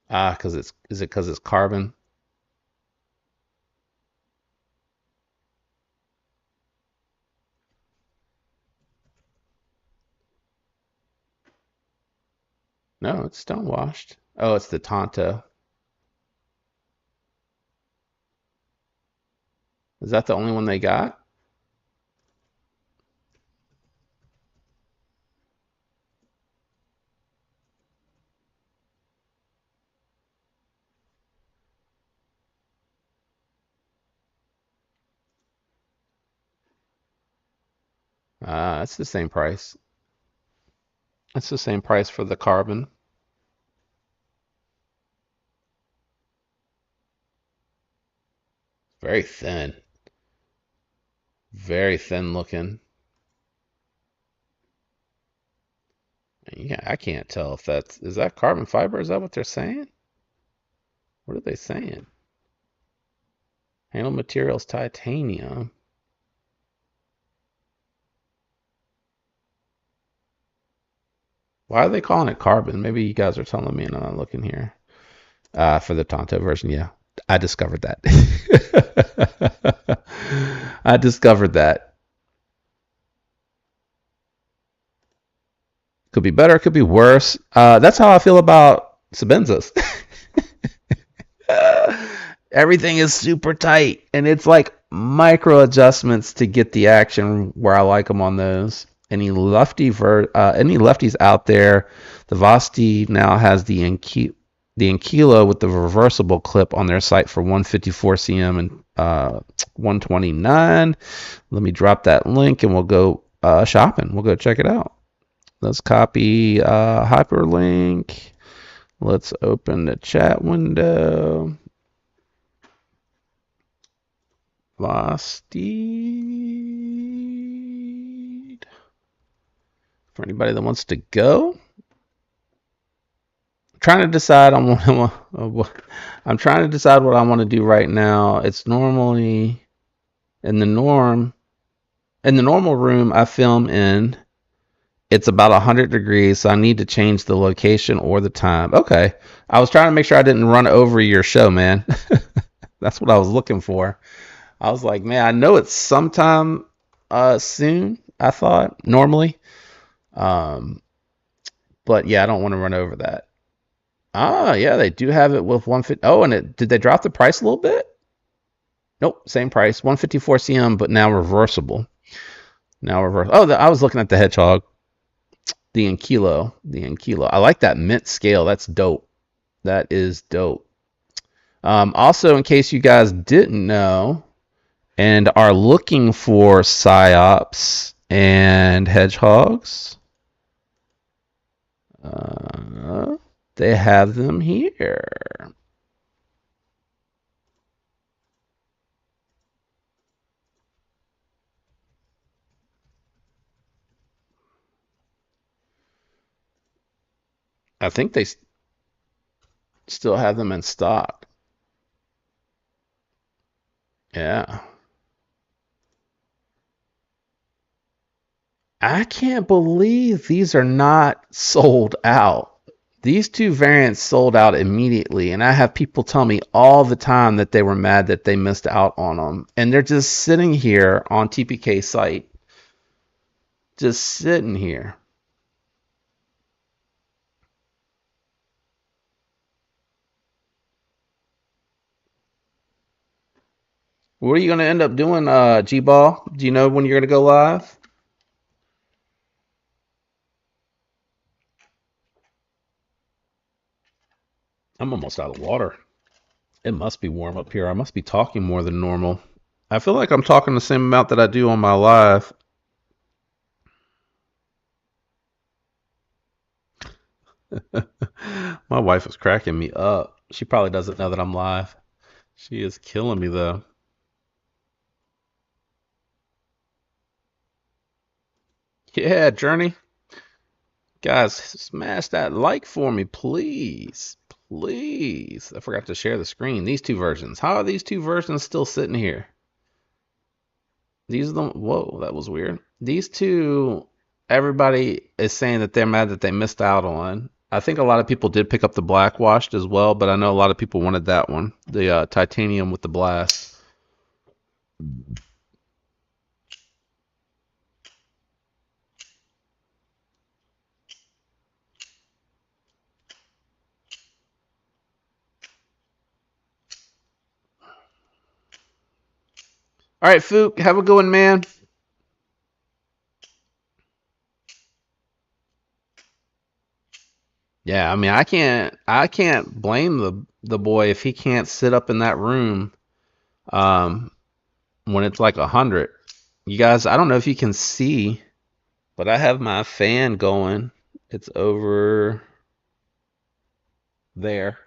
Because it's is it because it's carbon? No, it's stonewashed. Oh, it's the Tonto. Is that the only one they got? That's the same price. That's the same price for the carbon. Very thin. Very thin looking. Yeah, I can't tell if is that carbon fiber? Is that what they're saying? What are they saying? Handle materials titanium. Why are they calling it carbon? Maybe you guys are telling me and I'm not looking here. For the Tonto version, yeah. I discovered that. I discovered that. Could be better, could be worse. That's how I feel about Sabenzas. Everything is super tight, and it's like micro adjustments to get the action where I like them on those. Any any lefties out there? The Vosti now has the Ankilo with the reversible clip on their site for 154 cm and 129. Let me drop that link, and we'll go shopping. We'll go check it out. Let's copy hyperlink. Let's open the chat window. Vosti. For anybody that wants to go. I'm trying to decide on I'm trying to decide what I want to do right now. It's normally in the normal room I film in. It's about 100 degrees, so I need to change the location or the time. Okay. I was trying to make sure I didn't run over your show, man. That's what I was looking for. I was like, man, I know it's sometime soon, I thought, normally. But yeah, I don't want to run over that. Yeah, they do have it with 150. Oh, and did they drop the price a little bit? Nope, same price, 154 cm, but now reversible. Oh, I was looking at the Hedgehog. The Ankilo. I like that mint scale. That's dope. That is dope. Also, in case you guys didn't know and are looking for psyops and hedgehogs, they have them here. I think they still have them in stock. Yeah. I can't believe these are not sold out. These two variants sold out immediately, and I have people tell me all the time that they were mad that they missed out on them. And they're just sitting here on TPK site. Just sitting here. What are you going to end up doing, G-Ball? Do you know when you're going to go live? I'm almost out of water. It must be warm up here. I must be talking more than normal. I feel like I'm talking the same amount that I do on my live. My wife is cracking me up. She probably doesn't know that I'm live. She is killing me though. Yeah, Journey. Guys, smash that like for me, please. Please. I forgot to share the screen. These two versions. How are these two versions still sitting here? These are the. Whoa, that was weird. These two, everybody is saying that they're mad that they missed out on. I think a lot of people did pick up the black washed as well, but I know a lot of people wanted that one, the titanium with the blast. All right, Fook, have a good one, man. Yeah, I mean, I can't blame the boy if he can't sit up in that room um when it's like 100. You guys, I don't know if you can see. But I have my fan going. It's over there.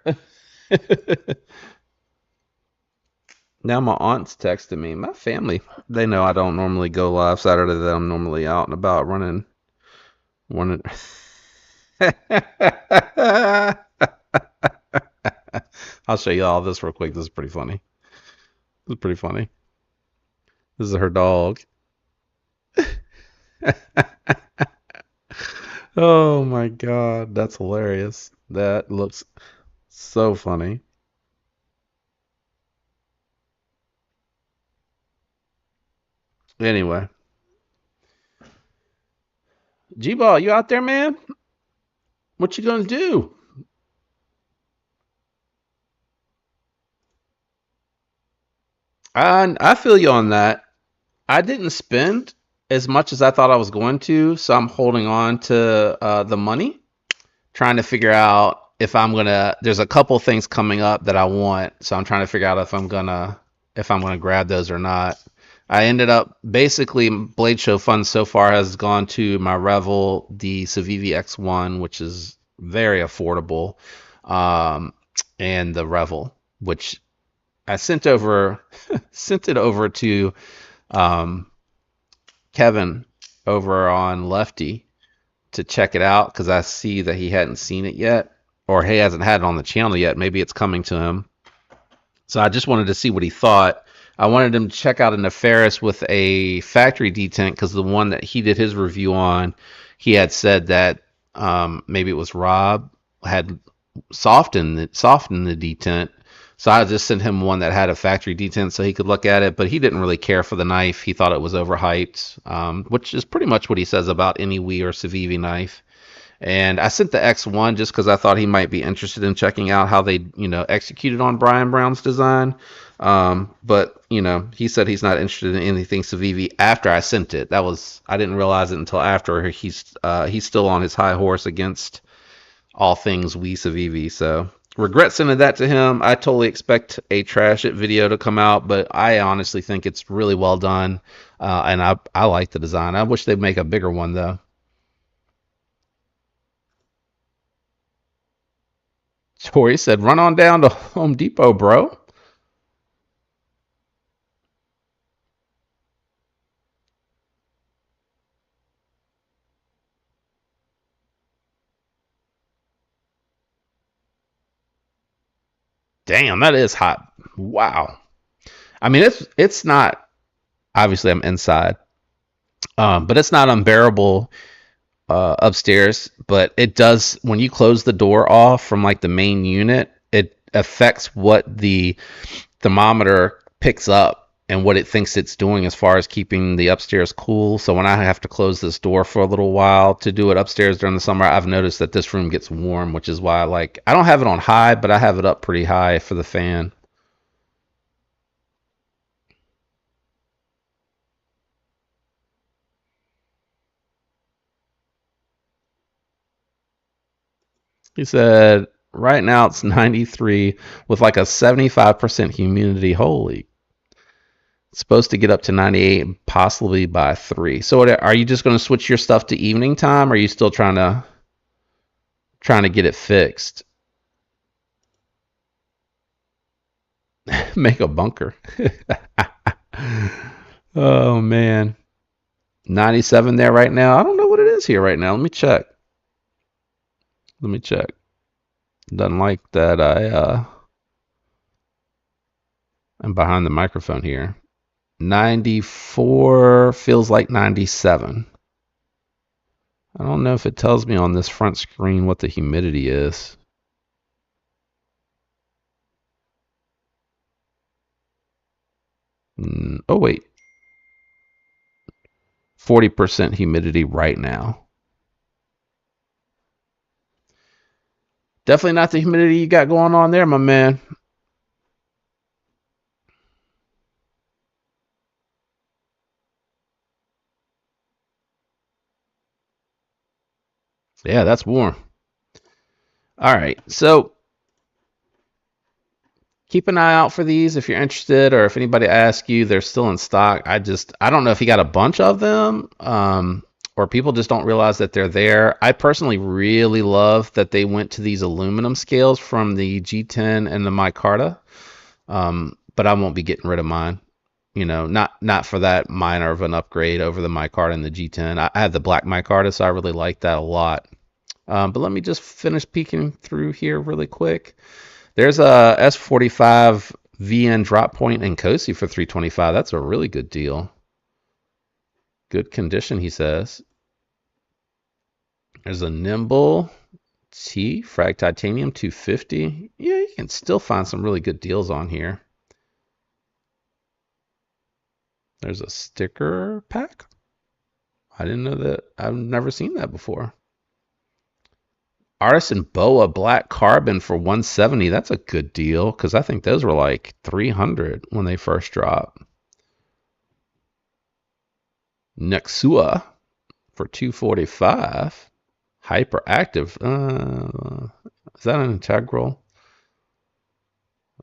Now my aunt's texting me. My family, they know I don't normally go live Saturday. That I'm normally out and about running. I'll show you all this real quick. This is pretty funny. This is pretty funny. This is her dog. Oh my God, that's hilarious. That looks so funny. Anyway, G-Ball, you out there, man? What you gonna do? I feel you on that. I didn't spend as much as I thought I was going to, so I'm holding on to the money, trying to figure out if I'm gonna. There's a couple things coming up that I want, so I'm trying to figure out if I'm gonna grab those or not. I ended up basically Blade Show funds so far has gone to my Revel, the Civivi X1, which is very affordable, um, and the Revel, which I sent it over to um, Kevin over on Lefty to check it out because I see that he hadn't seen it yet, or he hasn't had it on the channel yet. Maybe it's coming to him. So I just wanted to see what he thought. I wanted him to check out a Nefarious with a factory detent because the one that he did his review on, he had said that maybe it was Rob had softened the detent. So I just sent him one that had a factory detent so he could look at it, but he didn't really care for the knife. He thought it was overhyped, which is pretty much what he says about any Wii or Civivi knife. And I sent the X1 just because I thought he might be interested in checking out how they, executed on Brian Brown's design. But he said he's not interested in anything Civivi after I sent it. I didn't realize it until after he's still on his high horse against all things Wii Civivi. So regret sending that to him. I totally expect a Trash It video to come out, but I honestly think it's really well done. And I like the design. I wish they'd make a bigger one though. Tori said, run on down to Home Depot, bro. Damn, that is hot. Wow. I mean, it's not obviously I'm inside, but it's not unbearable upstairs. But it does when you close the door off from like the main unit, it affects what the thermometer picks up and what it thinks it's doing as far as keeping the upstairs cool. So when I have to close this door for a little while to do it upstairs during the summer, I've noticed that this room gets warm, which is why I don't have it on high, but I have it up pretty high for the fan. He said right now it's 93 with like a 75% humidity. Holy, it's supposed to get up to 98 possibly by 3. So are you just going to switch your stuff to evening time, or are you still trying to get it fixed? Make a bunker. Oh man. 97 there right now. I don't know what it is here right now. Let me check. Let me check. Doesn't like that I'm behind the microphone here. 94 feels like 97. I don't know if it tells me on this front screen what the humidity is. Oh, wait. 40% humidity right now. Definitely not the humidity you got going on there, my man. Yeah, that's warm. All right. So keep an eye out for these if you're interested, or if anybody asks you, they're still in stock. I don't know if he got a bunch of them. or people just don't realize that they're there. I personally really love that they went to these aluminum scales from the G10 and the micarta, but I won't be getting rid of mine. Not for that minor of an upgrade over the micarta and the G10. I have the black micarta, so I really like that a lot. But let me just finish peeking through here really quick. There's a S45 VN drop point in Cosi for 325. That's a really good deal. Good condition, he says. There's a Nimble T Frag Titanium 250. Yeah, you can still find some really good deals on here. There's a sticker pack. I didn't know that. I've never seen that before. Artisan Boa Black Carbon for 170. That's a good deal because I think those were like 300 when they first dropped. Nexua for 245. Hyperactive. Is that an integral?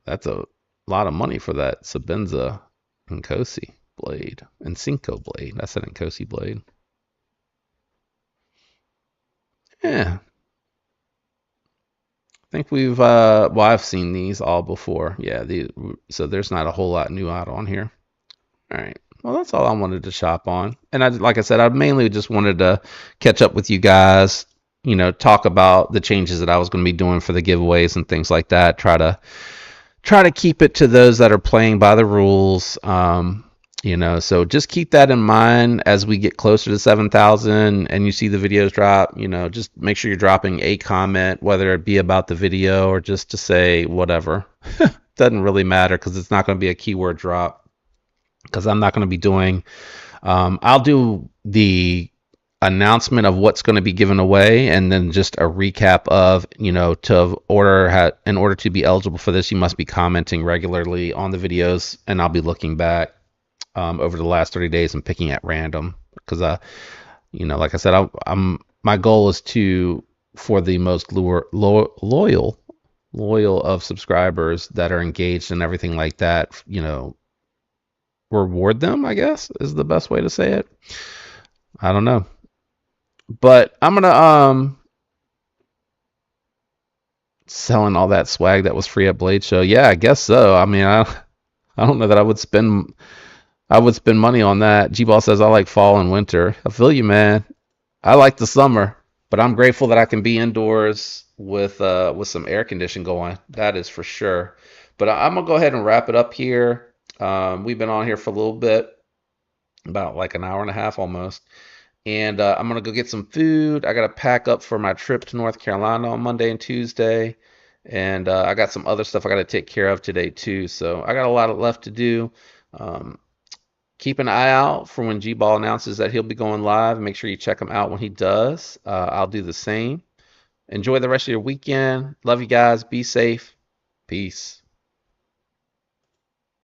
That's a lot of money for that Sabenza Nkosi blade and Cinco blade. That's an Nkosi blade. Yeah, I think I've seen these all before. Yeah, so there's not a whole lot new out on here. All right. Well, that's all I wanted to shop on. And like I said, I mainly just wanted to catch up with you guys, talk about the changes that I was going to be doing for the giveaways and things like that. Try to keep it to those that are playing by the rules. So just keep that in mind as we get closer to 7,000 and you see the videos drop. Just make sure you're dropping a comment, whether it be about the video or just to say whatever. Doesn't really matter because it's not going to be a keyword drop. Because I'm not going to be doing. I'll do the announcement of what's going to be given away, and then just a recap of in order to be eligible for this, you must be commenting regularly on the videos, and I'll be looking back over the last 30 days and picking at random because like I said, my goal is for the most loyal of subscribers that are engaged and everything like that, reward them, I guess is the best way to say it. I don't know. But I'm gonna selling all that swag that was free at Blade Show. Yeah, I guess so. I mean, I don't know that I would spend money on that. G-Ball says I like fall and winter. I feel you, man. I like the summer, but I'm grateful that I can be indoors with some air conditioning going. That is for sure. But I'm gonna go ahead and wrap it up here. We've been on here for a little bit, about like an hour and a half almost. And I'm going to go get some food. I got to pack up for my trip to North Carolina on Monday and Tuesday. And I got some other stuff I got to take care of today too. So I got a lot left to do. Keep an eye out for when G-Ball announces that he'll be going live. Make sure you check him out when he does. I'll do the same. Enjoy the rest of your weekend. Love you guys. Be safe. Peace.